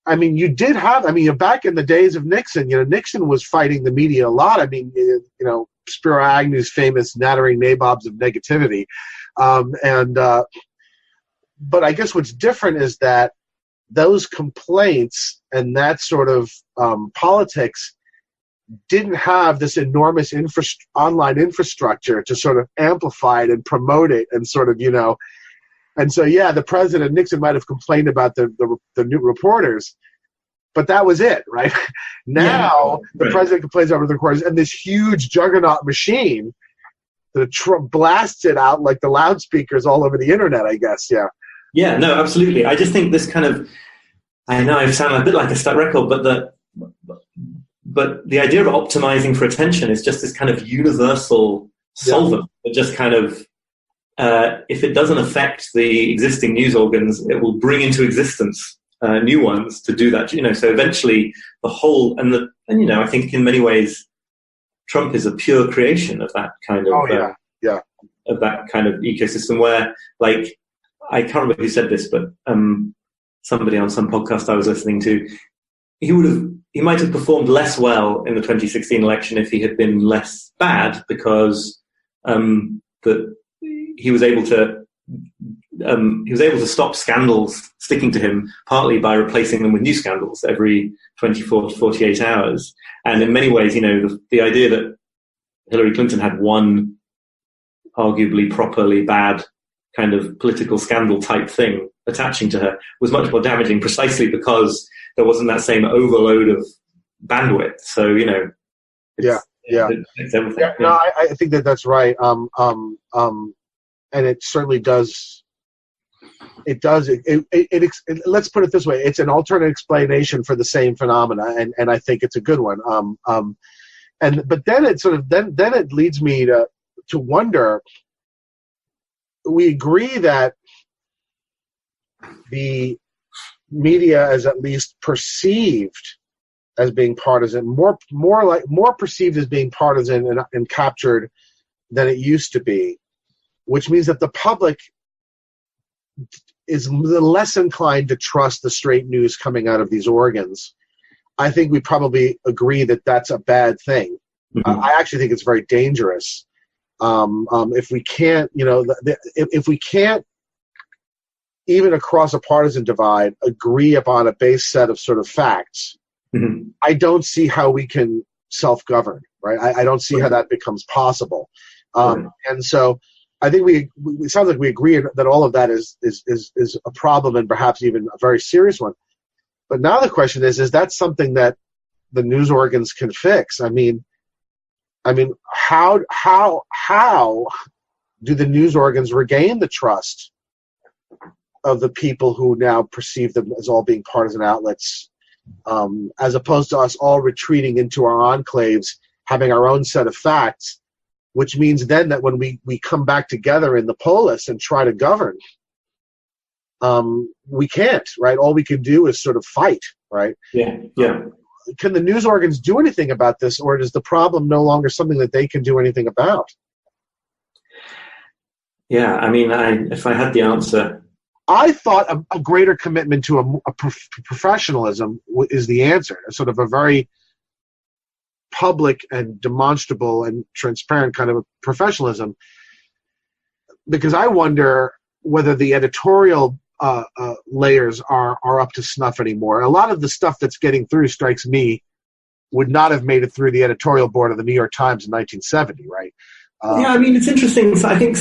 I mean, back in the days of Nixon, Nixon was fighting the media a lot. I mean, Spiro Agnew's famous nattering nabobs of negativity. But I guess what's different is that those complaints and that sort of politics didn't have this enormous online infrastructure to sort of amplify it and promote it and sort of, and so, yeah, the president, Nixon, might have complained about the new reporters, but that was it, right? Now, the president complains over the reporters, and this huge juggernaut machine that Trump blasts it out like the loudspeakers all over the internet, I guess, yeah. Yeah, no, absolutely. I just think this kind of, I know I sound a bit like a stuck record, but the idea of optimizing for attention is just this kind of universal solvent that just kind of, if it doesn't affect the existing news organs, it will bring into existence new ones to do that. So eventually the whole, I think in many ways, Trump is a pure creation of that kind of, of that kind of ecosystem where, like, I can't remember who said this, but somebody on some podcast I was listening to, he might have performed less well in the 2016 election if he had been less bad, because he was able to stop scandals sticking to him, partly by replacing them with new scandals every 24 to 48 hours. And in many ways, the idea that Hillary Clinton had one arguably properly bad kind of political scandal type thing attaching to her was much more damaging, precisely because there wasn't that same overload of bandwidth. So, it's everything. Yeah, no, I think that's right. And it certainly does. It does. Let's put it this way: it's an alternate explanation for the same phenomena, and I think it's a good one. But then it sort of then it leads me to wonder. We agree that the media is at least perceived as being partisan, more perceived as being partisan and captured than it used to be, which means that the public is less inclined to trust the straight news coming out of these organs. I think we probably agree that that's a bad thing. Mm-hmm. I actually think it's very dangerous. If we can't, if we can't, even across a partisan divide, agree upon a base set of sort of facts, mm-hmm. I don't see how we can self-govern, right? I don't see how that becomes possible. And so I think it sounds like we agree that all of that is a problem, and perhaps even a very serious one. But now the question is that something that the news organs can fix? I mean, how do the news organs regain the trust of the people who now perceive them as all being partisan outlets, as opposed to us all retreating into our enclaves, having our own set of facts, which means then that when we come back together in the polis and try to govern, we can't, right? All we can do is sort of fight, right? Yeah. Can the news organs do anything about this, or is the problem no longer something that they can do anything about? Yeah, I mean, if I had the answer, I thought a greater commitment to professionalism is the answer, sort of a very public and demonstrable and transparent kind of professionalism, because I wonder whether the editorial layers are up to snuff anymore. A lot of the stuff that's getting through, strikes me, would not have made it through the editorial board of the New York Times in 1970, right? Yeah, I mean, it's interesting. So I think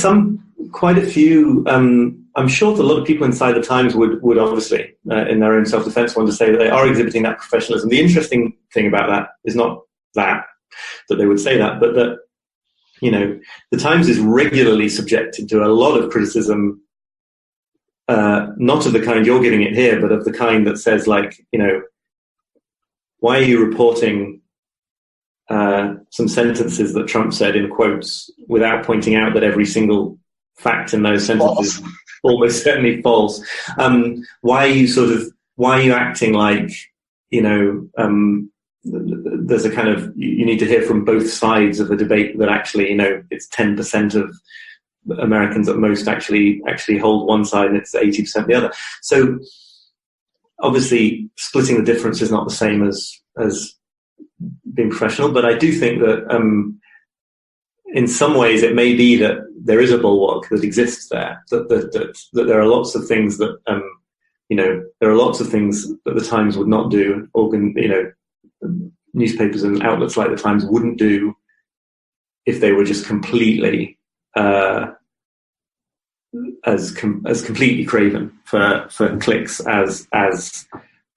quite a few, I'm sure that a lot of people inside the Times would obviously, in their own self-defense, want to say that they are exhibiting that professionalism. The interesting thing about that is not that they would say that, but that, the Times is regularly subjected to a lot of criticism, not of the kind you're giving it here, but of the kind that says, like, why are you reporting some sentences that Trump said in quotes without pointing out that every single fact in those sentences is almost certainly false? Why are you acting like, there's a kind of, you need to hear from both sides of a debate that actually, it's 10% of Americans at most actually hold one side and it's 80% the other. So obviously splitting the difference is not the same as being professional, but I do think that in some ways it may be that there is a bulwark that exists there, that there are lots of things that there are lots of things that the Times would not do, newspapers and outlets like the Times wouldn't do if they were just completely as completely craven for clicks as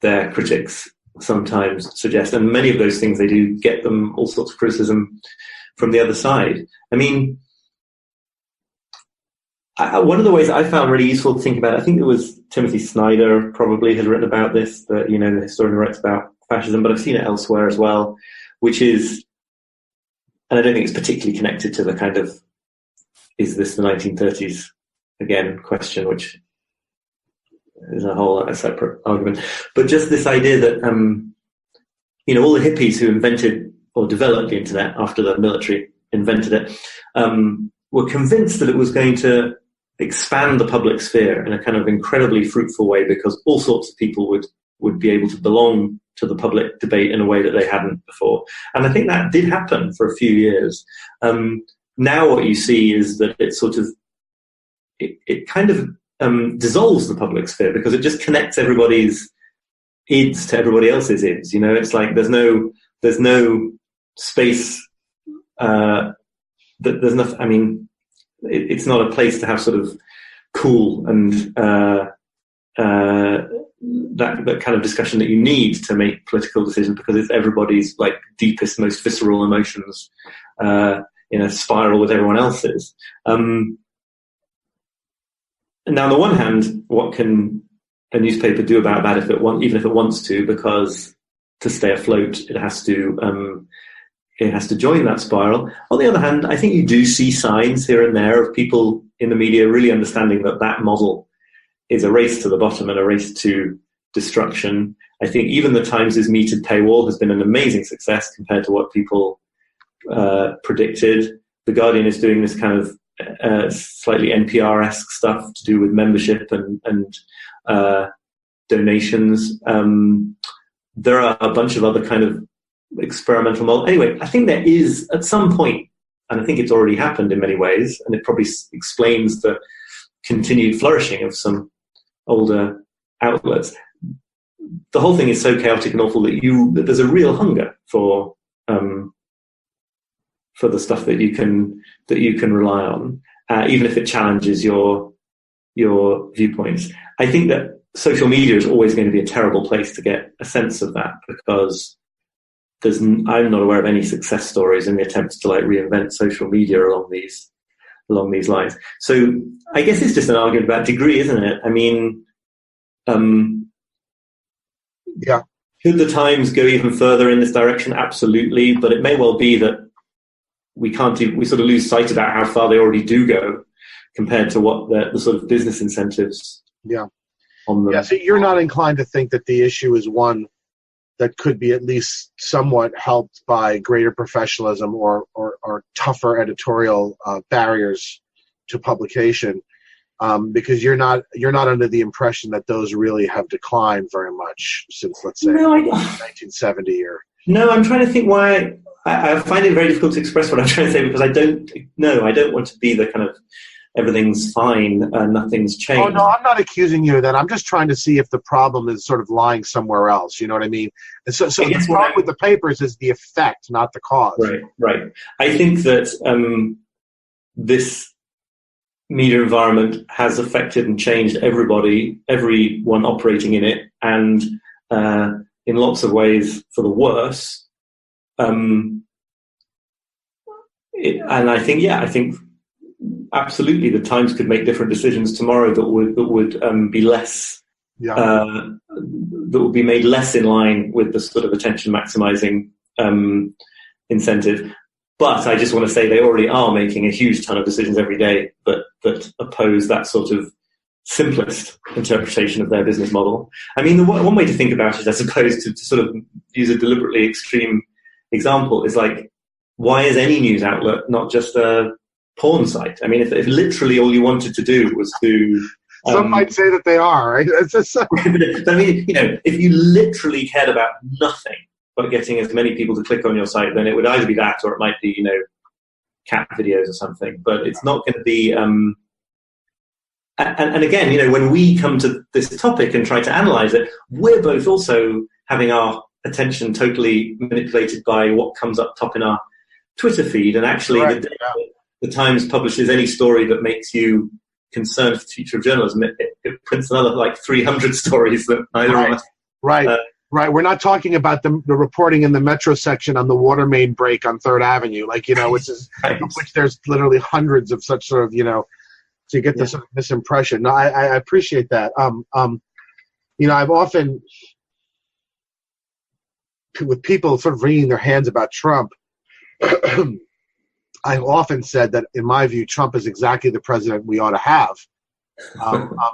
their critics sometimes suggest. And many of those things, they do get them all sorts of criticism from the other side. I mean, one of the ways I found really useful to think about, I think it was Timothy Snyder probably had written about this, the historian who writes about fascism, but I've seen it elsewhere as well, which is, and I don't think it's particularly connected to the kind of, is this the 1930s again question, which is a separate argument, but just this idea that, all the hippies who invented or developed the internet after the military invented it, were convinced that it was going to expand the public sphere in a kind of incredibly fruitful way, because all sorts of people would be able to belong to the public debate in a way that they hadn't before. And I think that did happen for a few years. Now what you see is that it sort of, it kind of dissolves the public sphere, because it just connects everybody's ids to everybody else's ids. It's like there's no space, there's nothing, I mean, it's not a place to have sort of cool and that kind of discussion that you need to make political decisions, because it's everybody's like deepest, most visceral emotions in a spiral with everyone else's. Now, on the one hand, what can a newspaper do about that even if it wants to? Because to stay afloat, it has to join that spiral. On the other hand, I think you do see signs here and there of people in the media really understanding that model is a race to the bottom and a race to destruction. I think even the Times' metered paywall has been an amazing success compared to what people predicted. The Guardian is doing this kind of slightly NPR-esque stuff to do with membership and donations. There are a bunch of other kind of experimental models. Anyway, I think there is, at some point, and I think it's already happened in many ways, and it probably explains the continued flourishing of some older outlets. The whole thing is so chaotic and awful that there's a real hunger for the stuff that you can rely on, even if it challenges your viewpoints. I think that social media is always going to be a terrible place to get a sense of that, because I'm not aware of any success stories in the attempts to reinvent social media along these lines. So I guess it's just an argument about degree, isn't it? I mean, yeah. Should the Times go even further in this direction? Absolutely, but it may well be that we sort of lose sight about how far they already do go compared to what the sort of business incentives. Yeah. On them. Yeah. So you're not inclined to think that the issue is one that could be at least somewhat helped by greater professionalism or tougher editorial barriers to publication. because you're not under the impression that those really have declined very much since, let's say, 1970 or. No, I'm trying to think why. I find it very difficult to express what I'm trying to say because I don't want to be the kind of everything's fine, nothing's changed. Oh, no, I'm not accusing you of that. I'm just trying to see if the problem is sort of lying somewhere else. You know what I mean? And so the problem with the papers is the effect, not the cause. Right. I think that this media environment has affected and changed everyone operating in it, and in lots of ways for the worse. And I think absolutely the Times could make different decisions tomorrow that would be less, that would be made less in line with the sort of attention maximizing incentive. But I just want to say they already are making a huge ton of decisions every day that oppose that sort of simplest interpretation of their business model. I mean, one way to think about it, I suppose, to sort of use a deliberately extreme example, is like, why is any news outlet not just a porn site? I mean, if literally all you wanted to do was to... Some might say that they are, right? It's just... I mean, if you literally cared about nothing but getting as many people to click on your site, then it would either be that or it might be, cat videos or something. But it's not going to be... And again, when we come to this topic and try to analyze it, we're both also having our attention totally manipulated by what comes up top in our Twitter feed. And actually, the Times publishes any story that makes you concerned for the future of journalism. It prints another 300 stories that neither of us. Right. We're not talking about the reporting in the Metro section on the water main break on 3rd Avenue, which there's literally hundreds of such sort of, so you get this sort of misimpression. No, I appreciate that. I've often, with people sort of wringing their hands about Trump, I've often said that, in my view, Trump is exactly the president we ought to have,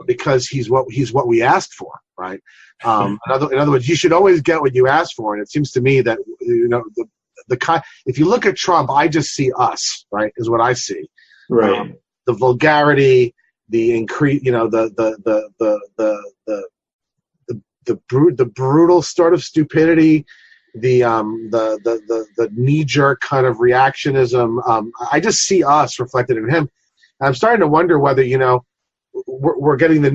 because he's what we asked for, right? In other words, you should always get what you ask for, and it seems to me that if you look at Trump, I just see us, right? Is what I see, right? The vulgarity, the increase, the brutal sort of stupidity, the knee-jerk kind of reactionism. I just see us reflected in him. And I'm starting to wonder whether we're getting the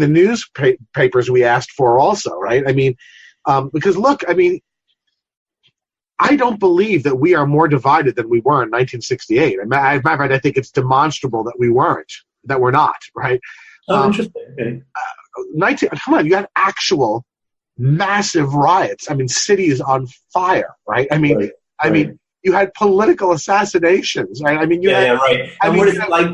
newspapers we asked for also, right? I mean, because look, I mean, I don't believe that we are more divided than we were in 1968. As a matter of fact, I think it's demonstrable that we're not, right? Oh, interesting. Okay. Come on, you had actual massive riots. I mean, cities on fire, right? I mean, mean, you had political assassinations, right? I mean, right. And what is it like?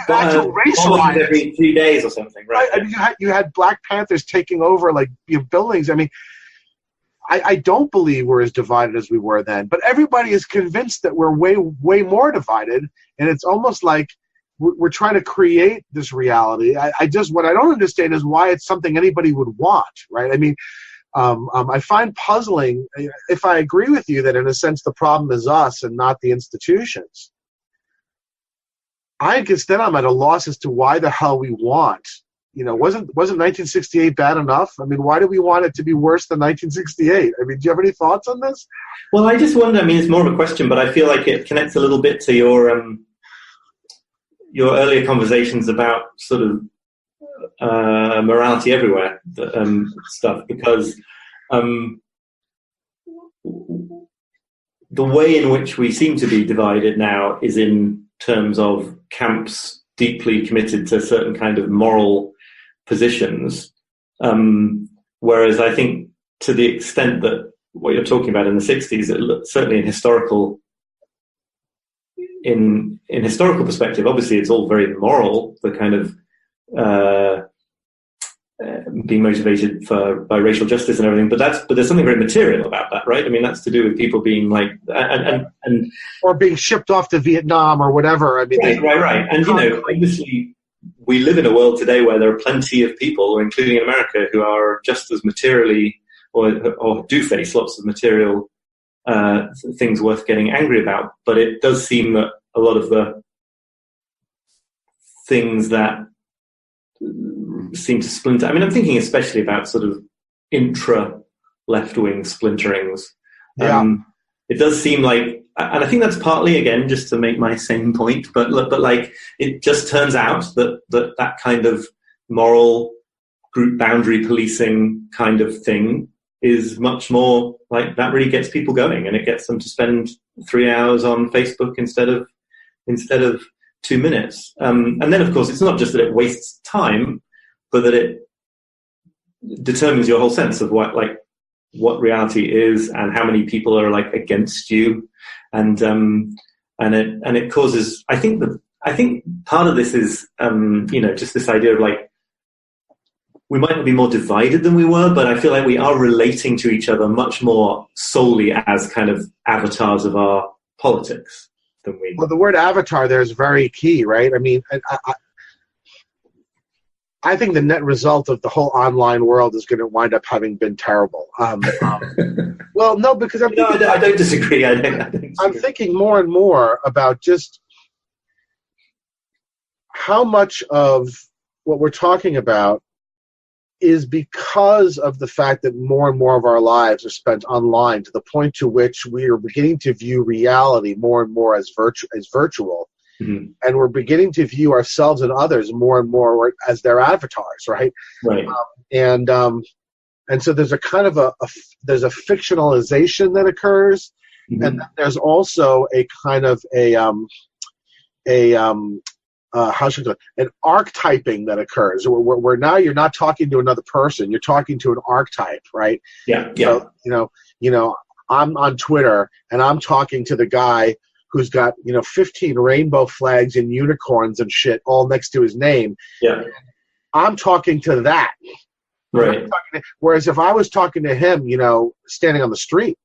Actual race riots every 3 days or something, right? I mean, you had Black Panthers taking over buildings. I mean, I don't believe we're as divided as we were then, but everybody is convinced that we're way more divided, and it's almost like we're trying to create this reality. What I don't understand is why it's something anybody would want, right? I mean, I find puzzling, if I agree with you that in a sense the problem is us and not the institutions. I guess then I'm at a loss as to why the hell we want. Wasn't 1968 bad enough? I mean, why do we want it to be worse than 1968? I mean, do you have any thoughts on this? Well, I just wonder. I mean, it's more of a question, but I feel like it connects a little bit to your earlier conversations about sort of morality everywhere stuff, because the way in which we seem to be divided now is in terms of camps deeply committed to certain kind of moral positions, whereas I think to the extent that what you're talking about in the 60s, certainly in historical perspective, obviously it's all very moral, the kind of being motivated by racial justice and everything, but there's something very material about that, right? I mean, that's to do with people being like and or being shipped off to Vietnam or whatever. I mean, right. And obviously we live in a world today where there are plenty of people, including in America, who are just as materially or do face lots of material things worth getting angry about. But it does seem that a lot of the things that seem to splinter. I mean, I'm thinking especially about sort of intra left-wing splinterings. Yeah. It does seem like, and I think that's partly, again, just to make my same point, but like it just turns out that kind of moral group boundary policing kind of thing is much more like that really gets people going, and it gets them to spend 3 hours on Facebook instead of 2 minutes. And then, of course, it's not just that it wastes time, but that it determines your whole sense of what reality is and how many people are like against you, and it causes. I think part of this is just this idea of like we might not be more divided than we were, but I feel like we are relating to each other much more solely as kind of avatars of our politics than we. Well, the word avatar there is very key, right? I mean, I think the net result of the whole online world is going to wind up having been terrible. Well, no, because I don't disagree. I don't disagree. I'm thinking more and more about just how much of what we're talking about is because of the fact that more and more of our lives are spent online, to the point to which we are beginning to view reality more and more as virtual. Mm-hmm. And we're beginning to view ourselves and others more and more as their avatars, right? Right. And so there's a kind of there's a fictionalization that occurs, mm-hmm. and there's also a kind of an archetyping that occurs where now you're not talking to another person, you're talking to an archetype, right? Yeah. So, I'm on Twitter and I'm talking to the guy who's got 15 rainbow flags and unicorns and shit all next to his name. Yeah. I'm talking to that. Right. Whereas if I was talking to him, standing on the street,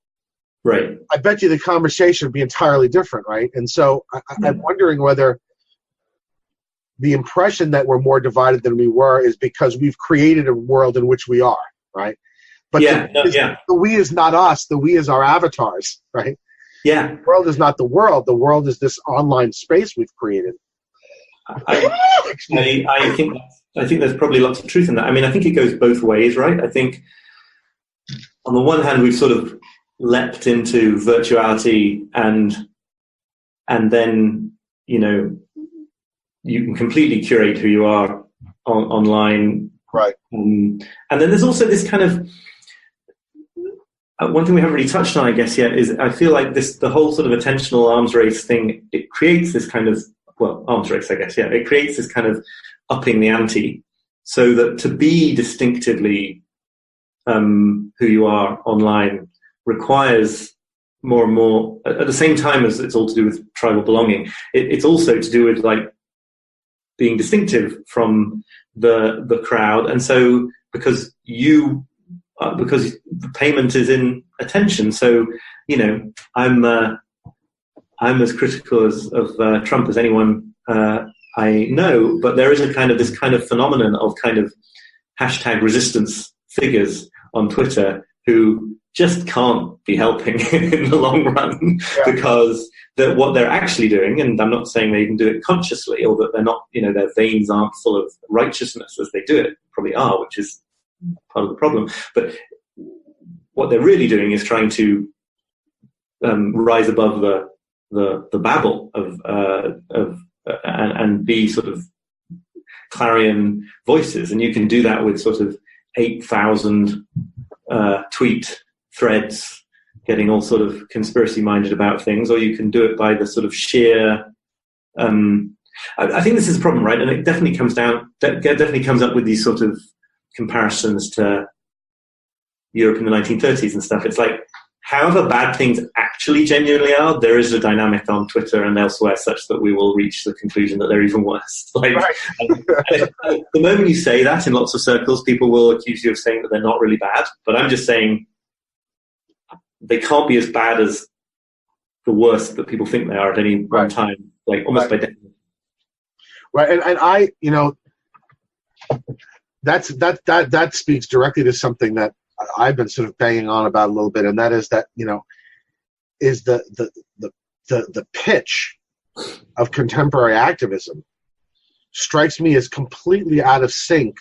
right, I bet you the conversation would be entirely different, right? And so I'm wondering whether the impression that we're more divided than we were is because we've created a world in which we are, right? But the we is not us. The we is our avatars, right? Yeah. The world is not the world. The world is this online space we've created. I think there's probably lots of truth in that. I mean, I think it goes both ways, right? I think on the one hand, we've sort of leapt into virtuality and then, you can completely curate who you are online. Right. And then there's also this kind of, one thing we haven't really touched on, I guess, yet is I feel like the whole sort of attentional arms race thing, it creates this kind of, arms race, I guess, yeah. It creates this kind of upping the ante so that to be distinctively who you are online requires more and more, at the same time as it's all to do with tribal belonging, it's also to do with like being distinctive from the crowd. And so because the payment is in attention, so I'm as critical of Trump as anyone I know, but there is this kind of phenomenon of kind of hashtag resistance figures on Twitter who just can't be helping in the long run, because what they're actually doing, and I'm not saying they even do it consciously or that they're not, their veins aren't full of righteousness as they do it, probably are, which is part of the problem. But what they're really doing is trying to rise above the babble of and be sort of clarion voices, and you can do that with sort of 8,000 tweet threads getting all sort of conspiracy minded about things, or you can do it by the sort of sheer I think this is a problem, right? And it definitely comes up with these sort of comparisons to Europe in the 1930s and stuff. It's like, however bad things actually genuinely are, there is a dynamic on Twitter and elsewhere such that we will reach the conclusion that they're even worse. Like, the moment you say that in lots of circles, people will accuse you of saying that they're not really bad. But I'm just saying they can't be as bad as the worst that people think they are at any one time, like almost by definition. Right, and I, that speaks directly to something that I've been sort of banging on about a little bit, and that is that is the pitch of contemporary activism strikes me as completely out of sync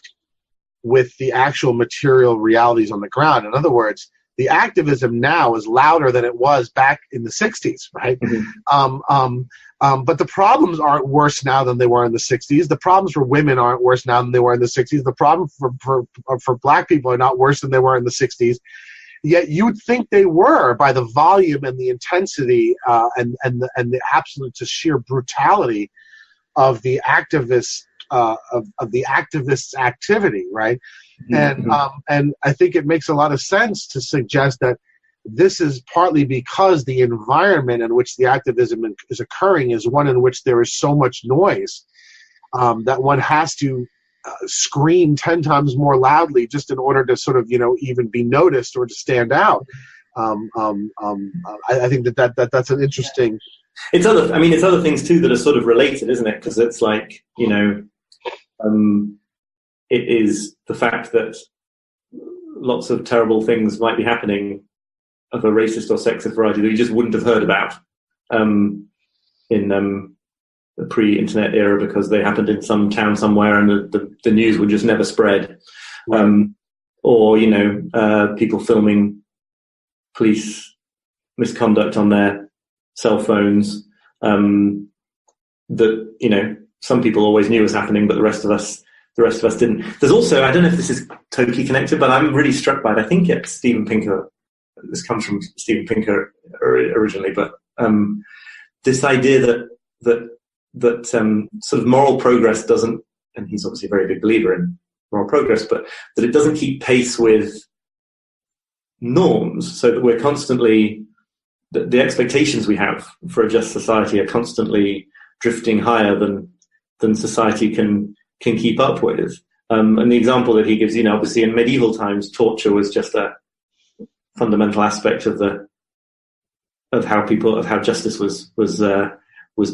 with the actual material realities on the ground. In other words, the activism now is louder than it was back in the 60s, right? But the problems aren't worse now than they were in the 60s. The problems for women aren't worse now than they were in the 60s. The problems for black people are not worse than they were in the 60s. Yet you would think they were, by the volume and the intensity and the absolute just sheer brutality of the activists of the activists' activity, right? And I think it makes a lot of sense to suggest that this is partly because the environment in which the activism is occurring is one in which there is so much noise that one has to scream 10 times more loudly just in order to sort of, even be noticed or to stand out. I think that's an interesting. It's other things too that are sort of related, isn't it? Because it's like, it is the fact that lots of terrible things might be happening of a racist or sexist variety that you just wouldn't have heard about in the pre-internet era because they happened in some town somewhere and the news would just never spread. Or, people filming police misconduct on their cell phones that, some people always knew was happening, but the rest of us didn't. There's also, I don't know if this is totally connected, but I'm really struck by it. I think it's Steven Pinker. This comes from Steven Pinker originally, but this idea that sort of moral progress doesn't, and he's obviously a very big believer in moral progress, but that it doesn't keep pace with norms, so that we're constantly, the expectations we have for a just society are constantly drifting higher than society can keep up with. And the example that he gives, obviously in medieval times, torture was just a fundamental aspect of how justice was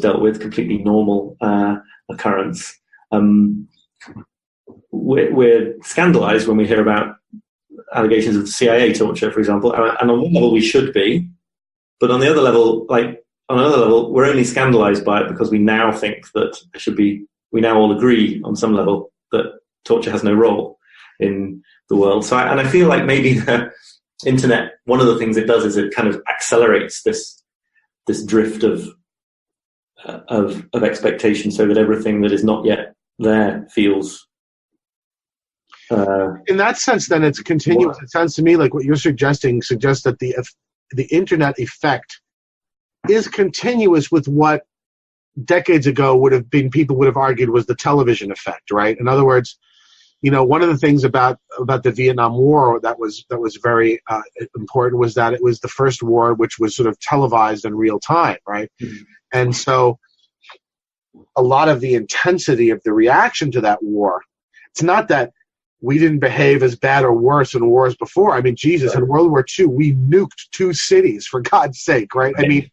dealt with, completely normal occurrence. We're scandalized when we hear about allegations of CIA torture, for example, and on one level we should be, but on another level, we're only scandalized by it because we now think that there should be. We now all agree on some level that torture has no role in the world. So, I feel like maybe the internet, one of the things it does is it kind of accelerates this drift of expectation, so that everything that is not yet there feels. In that sense, then it's continuous. It sounds to me like what you're suggesting suggests that the internet effect is continuous with what decades ago people would have argued was the television effect, right? In other words, one of the things about the Vietnam War that was very important was that it was the first war which was sort of televised in real time, right? Mm-hmm. And so a lot of the intensity of the reaction to that war, it's not that we didn't behave as bad or worse in wars before. I mean, Jesus, in World War II, we nuked 2 cities, for God's sake, right? I mean,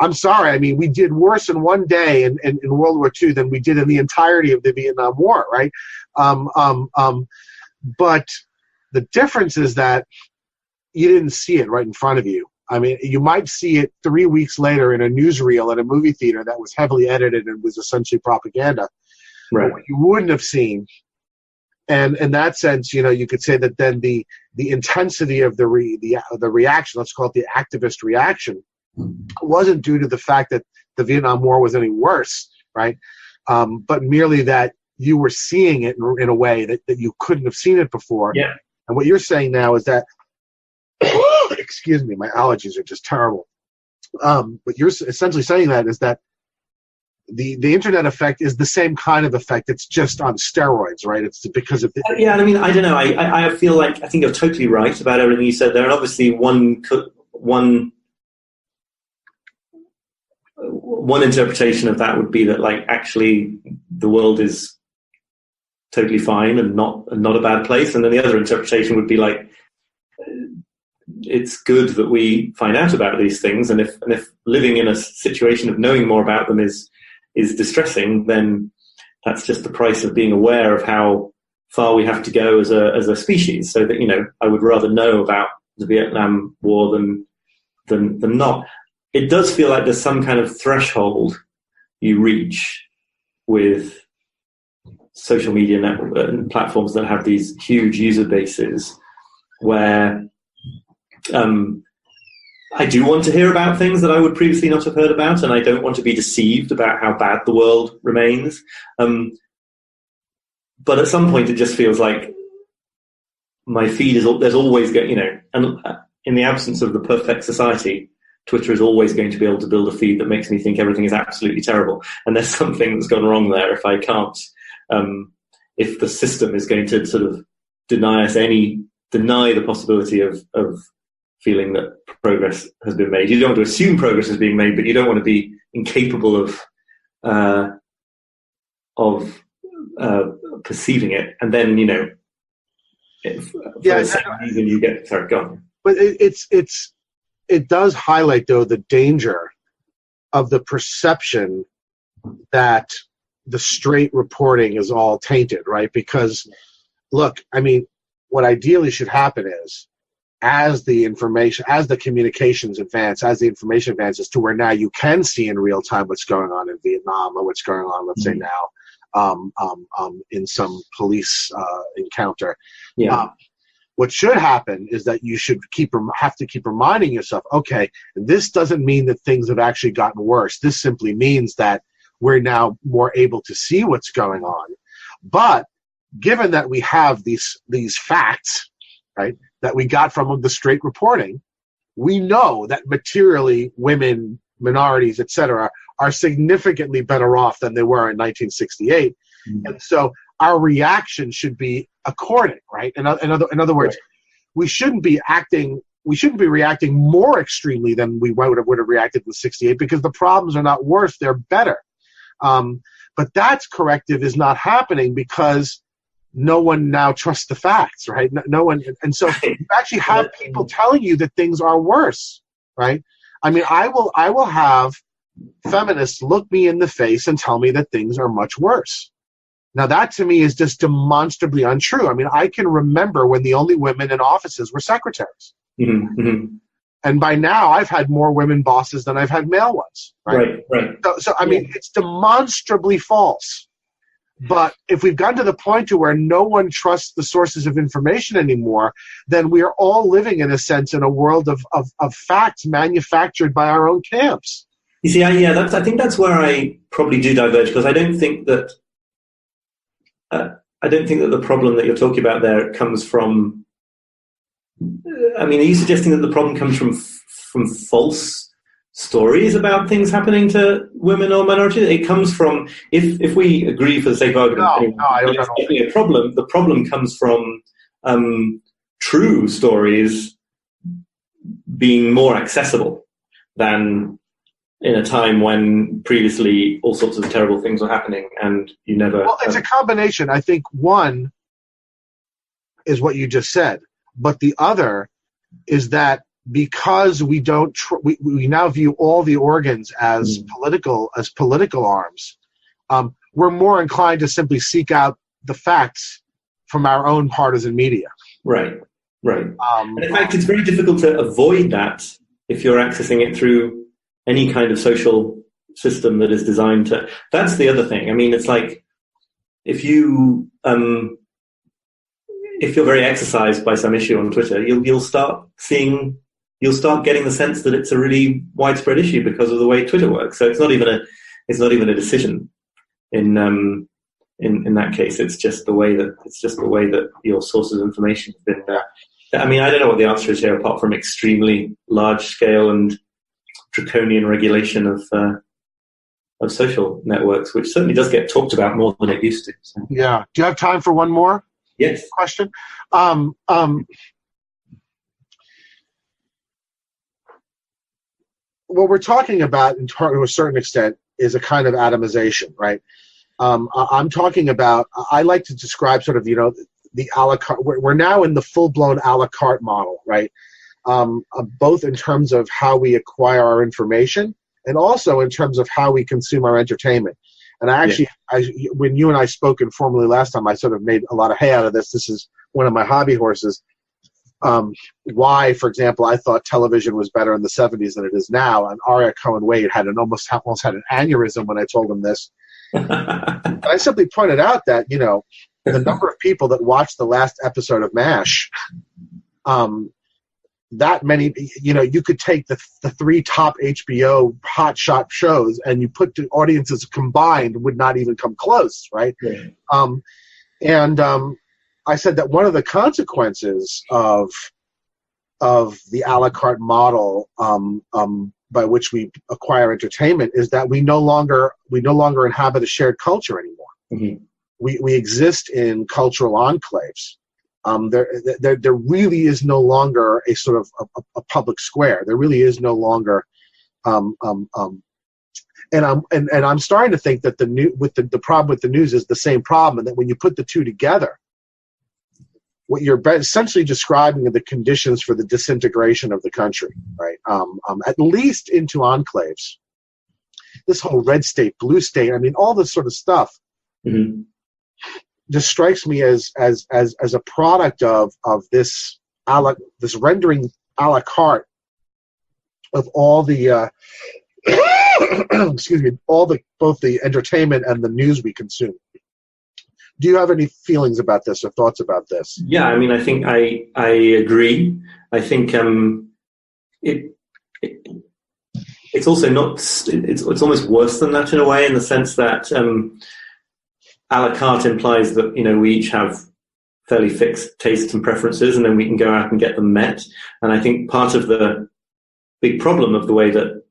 I'm sorry. I mean, we did worse in one day in World War II than we did in the entirety of the Vietnam War, right? But the difference is that you didn't see it right in front of you. I mean, you might see it 3 weeks later in a newsreel at a movie theater that was heavily edited and was essentially propaganda. Right. But what you wouldn't have seen, and in that sense, you could say that then the intensity of the reaction, let's call it the activist reaction, wasn't due to the fact that the Vietnam War was any worse, right? But merely that you were seeing it in a way that you couldn't have seen it before. Yeah. And what you're saying now is that, excuse me, my allergies are just terrible. What you're essentially saying that is that the internet effect is the same kind of effect. It's just on steroids, right? It's because of yeah. I mean, I don't know. I feel like I think you're totally right about everything you said there, and obviously one interpretation of that would be that, like, actually the world is totally fine and not a bad place, and then the other interpretation would be like, it's good that we find out about these things, and if living in a situation of knowing more about them is distressing, then that's just the price of being aware of how far we have to go as a species. So that, I would rather know about the Vietnam War than not. It does feel like there's some kind of threshold you reach with social media network and platforms that have these huge user bases where I do want to hear about things that I would previously not have heard about, and I don't want to be deceived about how bad the world remains. But at some point, it just feels like my feed there's always going, and in the absence of the perfect society, Twitter is always going to be able to build a feed that makes me think everything is absolutely terrible. And there's something that's gone wrong there if I can't, if the system is going to sort of deny the possibility of feeling that progress has been made. You don't want to assume progress is being made, but you don't want to be incapable of perceiving it. And then, reason you get, sorry, go on. But it does highlight, though, the danger of the perception that the straight reporting is all tainted, right? Because, look, I mean, what ideally should happen is, as the communications advance, as the information advances to where now you can see in real time what's going on in Vietnam or what's going on, let's say now, in some police encounter. Yeah. What should happen is that you should have to keep reminding yourself, okay, this doesn't mean that things have actually gotten worse. This simply means that we're now more able to see what's going on. But given that we have these facts, right, that we got from the straight reporting, we know that materially women, minorities, etc., are significantly better off than they were in 1968. Mm-hmm. And so our reaction should be according, right? In other words, we shouldn't be reacting more extremely than we would have reacted in 68 because the problems are not worse, they're better. But that corrective is not happening because no one now trusts the facts, right? No one, and so you actually have people telling you that things are worse, right? I mean, I will have feminists look me in the face and tell me that things are much worse. Now, that to me is just demonstrably untrue. I mean, I can remember when the only women in offices were secretaries. Mm-hmm. And by now, I've had more women bosses than I've had male ones. Right. So I mean, it's demonstrably false. But if we've gotten to the point to where no one trusts the sources of information anymore, then we are all living, in a sense, in a world of facts manufactured by our own camps. You see, I think that's where I probably do diverge, because I don't think that the problem that you're talking about there comes from. I mean, are you suggesting that the problem comes from false stories about things happening to women or minorities? It comes from, if we agree for the sake of argument, I don't know. A problem. The problem comes from true stories being more accessible than in a time when previously all sorts of terrible things were happening and you never... Well, it's a combination. I think one is what you just said, but the other is that because we don't, we now view all the organs as political arms. We're more inclined to simply seek out the facts from our own partisan media. Right. And in fact, it's very difficult to avoid that if you're accessing it through any kind of social system that is designed to. That's the other thing. I mean, it's like if you're very exercised by some issue on Twitter, you'll start getting the sense that it's a really widespread issue because of the way Twitter works. So it's not even a decision in that case. It's just the way that your sources of information have been. I mean, I don't know what the answer is here, apart from extremely large scale and draconian regulation of social networks, which certainly does get talked about more than it used to. So. Yeah. Do you have time for one more? Yes. Question. What we're talking about, to a certain extent, is a kind of atomization, right? I'm talking about. I like to describe sort of, the a la carte. We're now in the full-blown a la carte model, right? Both in terms of how we acquire our information and also in terms of how we consume our entertainment. And I actually, when you and I spoke informally last time, I sort of made a lot of hay out of this. This is one of my hobby horses. Why, for example, I thought television was better in the 70s than it is now. And Aria Cohen-Wade had almost had an aneurysm when I told him this. I simply pointed out that, the number of people that watched the last episode of MASH, that many, you could take the three top HBO hotshot shows and you put the audiences combined would not even come close, right? Yeah. I said that one of the consequences of the a la carte model by which we acquire entertainment is that we no longer inhabit a shared culture anymore. Mm-hmm. We exist in cultural enclaves. There really is no longer a sort of a public square. There really is no longer, and I'm starting to think that the problem with the news is the same problem, and that when you put the two together, what you're essentially describing are the conditions for the disintegration of the country, right? At least into enclaves. This whole red state, blue state, all this sort of stuff. Mm-hmm. Just strikes me as a product of this this rendering a la carte of all the excuse me, both the entertainment and the news we consume. Do you have any feelings about this or thoughts about this? Yeah, I think I agree. I think it's also not. It's almost worse than that in a way, in the sense that a la carte implies that we each have fairly fixed tastes and preferences, and then we can go out and get them met. And I think part of the big problem of the way that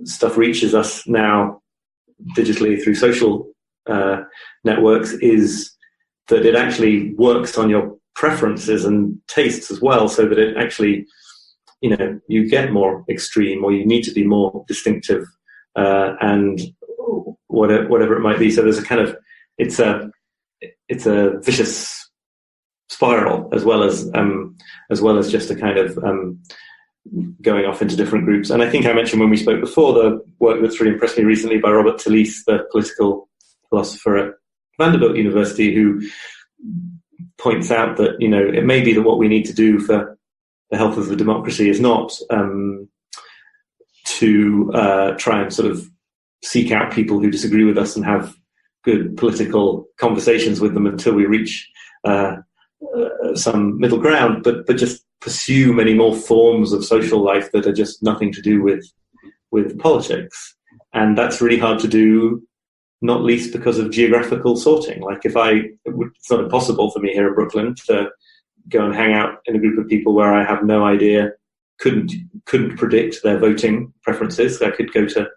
stuff reaches us now digitally through social networks is that it actually works on your preferences and tastes as well, so that it actually, you get more extreme, or you need to be more distinctive, and whatever it might be. So there's a kind of, it's a vicious spiral, as well as just a kind of going off into different groups. And I think I mentioned when we spoke before the work that's really impressed me recently by Robert Talisse, the political philosopher at Vanderbilt University, who points out that it may be that what we need to do for the health of the democracy is not to try and sort of seek out people who disagree with us and have good political conversations with them until we reach some middle ground, but just pursue many more forms of social life that are just nothing to do with politics. And that's really hard to do, not least because of geographical sorting. Like it's not impossible for me here in Brooklyn to go and hang out in a group of people where I have no idea, couldn't predict their voting preferences. I could go to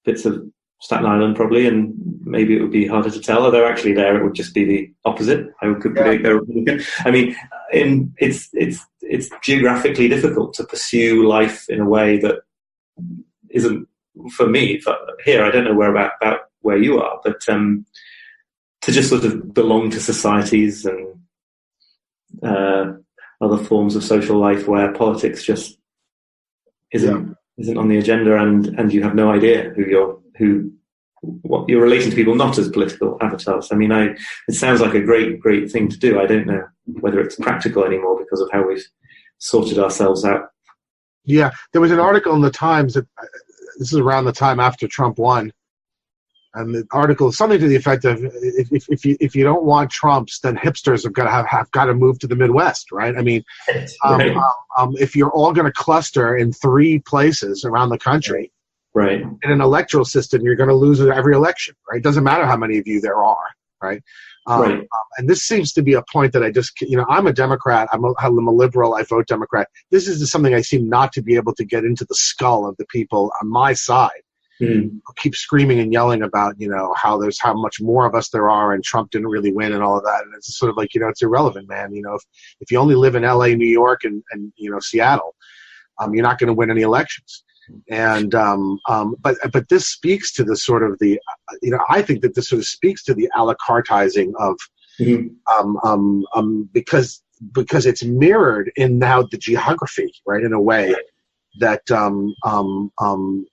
bits of Staten Island probably, and maybe it would be harder to tell, although actually there it would just be the opposite. I could predict they're Republican. It's geographically difficult to pursue life in a way that isn't, for me, here, I don't know about where you are, but to just sort of belong to societies and other forms of social life where politics just isn't on the agenda, and you have no idea what you're relating to people not as political avatars. It sounds like a great thing to do. I don't know whether it's practical anymore because of how we've sorted ourselves out. Yeah, there was an article in the Times that this is around the time after Trump won, and the article is something to the effect of, if you don't want Trumps, then hipsters have got to move to the Midwest, right? Right. If you're all going to cluster in 3 places around the country, right, in an electoral system, you're going to lose every election, right? It doesn't matter how many of you there are, right? Right. And this seems to be a point that I just, I'm a Democrat. I'm a liberal. I vote Democrat. This is just something I seem not to be able to get into the skull of the people on my side. Who keep screaming and yelling about, how much more of us there are, and Trump didn't really win and all of that. And it's sort of like, it's irrelevant, man. If you only live in LA, New York, and Seattle, you're not going to win any elections. And but this speaks to the sort of the, I think that this sort of speaks to the a la carteizing of, because it's mirrored in now the geography, right, in a way that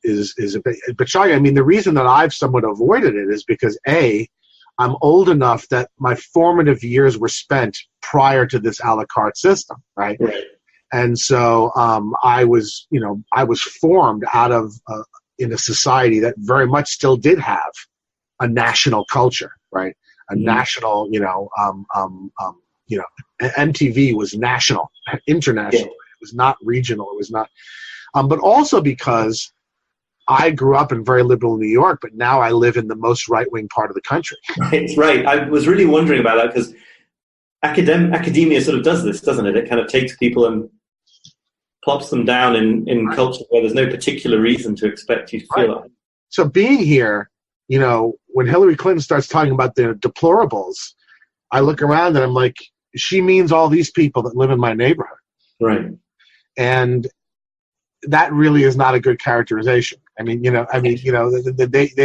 is a bit shocking. The reason that I've somewhat avoided it is because I'm old enough that my formative years were spent prior to this a la carte system, right? And so I was formed out of in a society that very much still did have a national culture, right? A national, MTV was national, international. It was not regional. It was not, but also because I grew up in very liberal New York, but now I live in the most right-wing part of the country. Right. I was really wondering about that because academia sort of does this, doesn't it? It kind of takes people and plops them down in culture where there's no particular reason to expect you to feel like. So being here, when Hillary Clinton starts talking about the deplorables, I look around and I'm like, she means all these people that live in my neighborhood. Right. And that really is not a good characterization. They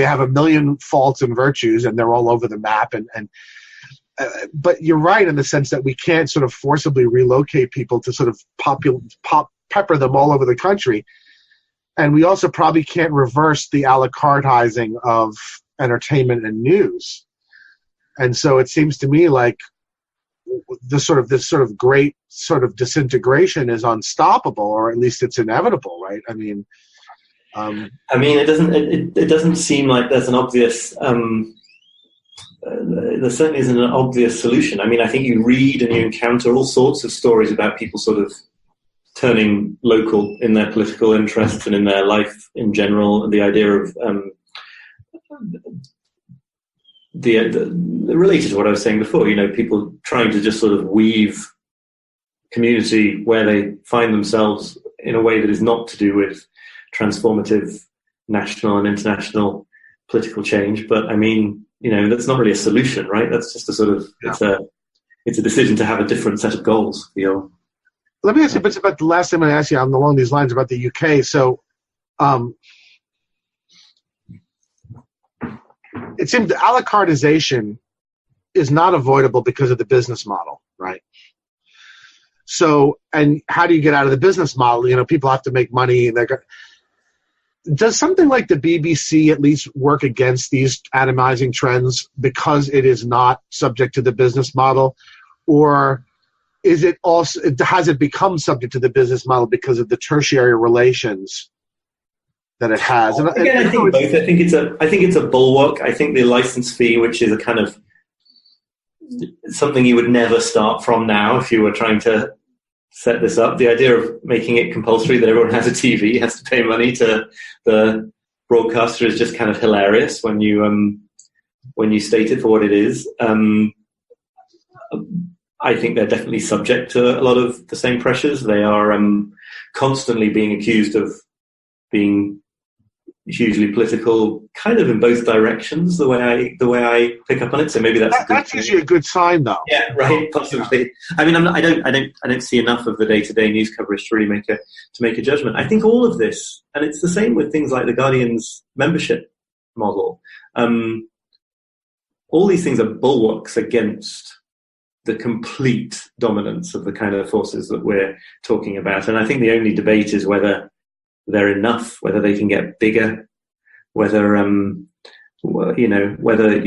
have a million faults and virtues and they're all over the map. But you're right in the sense that we can't sort of forcibly relocate people to sort of pepper them all over the country. And we also probably can't reverse the a la carteizing of entertainment and news. And so it seems to me like this sort of great sort of disintegration is unstoppable, or at least it's inevitable, right? It doesn't seem like there's an obvious, there certainly isn't an obvious solution. I think you read and you encounter all sorts of stories about people sort of turning local in their political interests and in their life in general. The idea of related to what I was saying before, people trying to just sort of weave community where they find themselves in a way that is not to do with transformative national and international political change. But that's not really a solution, right? That's just a sort of, it's a decision to have a different set of goals for your... Let me ask you, it's about the last thing I'm going to ask you along these lines about the UK. So, it seems the a la carteization is not avoidable because of the business model, right? So, and how do you get out of the business model? People have to make money. Does something like the BBC at least work against these atomizing trends because it is not subject to the business model? Or is it also, has it become subject to the business model because of the tertiary relations that it has? I think both. I think it's a bulwark. I think the license fee, which is a kind of something you would never start from now if you were trying to set this up. The idea of making it compulsory that everyone has a TV, has to pay money to the broadcaster, is just kind of hilarious when you state it for what it is. I think they're definitely subject to a lot of the same pressures. They are constantly being accused of being hugely political, kind of in both directions. The way I pick up on it. So maybe that's usually a good sign, though. Yeah, right. Possibly. I don't see enough of the day-to-day news coverage to really make a judgment. I think all of this, and it's the same with things like the Guardian's membership model. All these things are bulwarks against the complete dominance of the kind of forces that we're talking about. And I think the only debate is whether they're enough, whether they can get bigger, whether you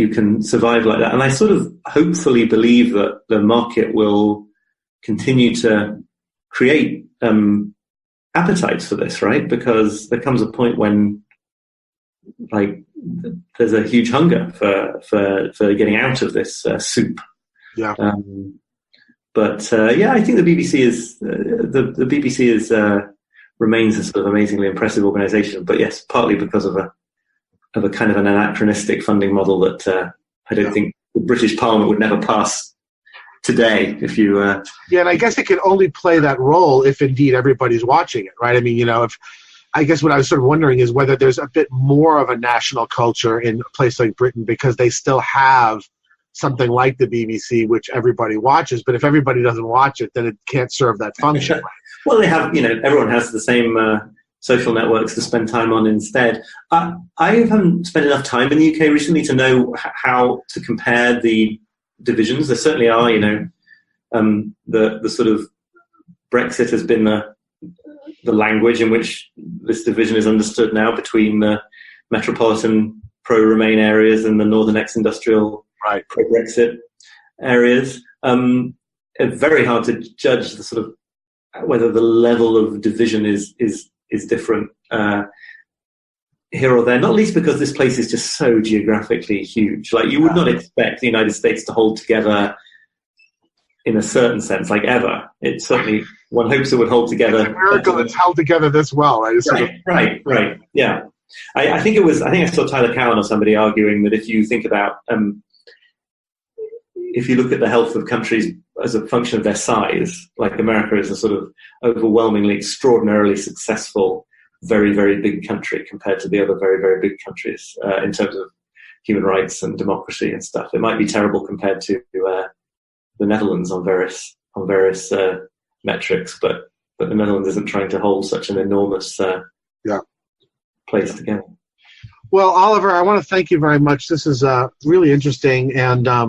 can survive like that. And I sort of hopefully believe that the market will continue to create appetites for this, right? Because there comes a point when, there's a huge hunger for getting out of this soup. Yeah. I think the BBC remains a sort of amazingly impressive organisation. But yes, partly because of a kind of an anachronistic funding model that I don't think the British Parliament would never pass today. If you and I guess it can only play that role if indeed everybody's watching it, right? If I guess what I was sort of wondering is whether there's a bit more of a national culture in a place like Britain because they still have something like the BBC, which everybody watches. But if everybody doesn't watch it, then it can't serve that function. Well, they have, everyone has the same social networks to spend time on instead. I haven't spent enough time in the UK recently to know how to compare the divisions. There certainly are, the sort of Brexit has been the language in which this division is understood now between the metropolitan pro-Remain areas and the northern ex-industrial pro-Brexit areas. It's very hard to judge the sort of whether the level of division is different. here or there, not least because this place is just so geographically huge. Like, you would not expect the United States to hold together in a certain sense, like ever. It certainly, one hopes it would hold together. It's a miracle it's held together this well. Right. Yeah. I think I saw Tyler Cowen or somebody arguing that if you think about, if you look at the health of countries as a function of their size, like America is a sort of overwhelmingly, extraordinarily successful, very, very big country compared to the other very, very big countries in terms of human rights and democracy and stuff. It might be terrible compared to the Netherlands on various metrics, but the Netherlands isn't trying to hold such an enormous place together. Well, Oliver, I want to thank you very much. This is really interesting, and I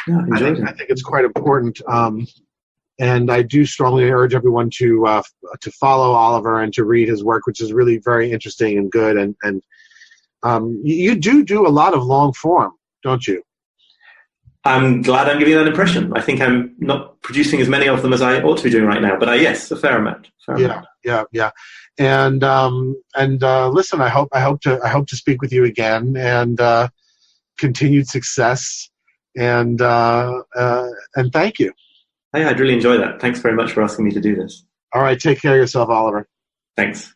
think it's quite important. And I do strongly urge everyone to follow Oliver and to read his work, which is really very interesting and good. And you do a lot of long form, don't you? I'm glad I'm giving you that impression. I think I'm not producing as many of them as I ought to be doing right now, but yes, a fair amount. Yeah. And listen, I hope to speak with you again, and continued success, and thank you. Hey, I'd really enjoy that. Thanks very much for asking me to do this. All right, take care of yourself, Oliver. Thanks.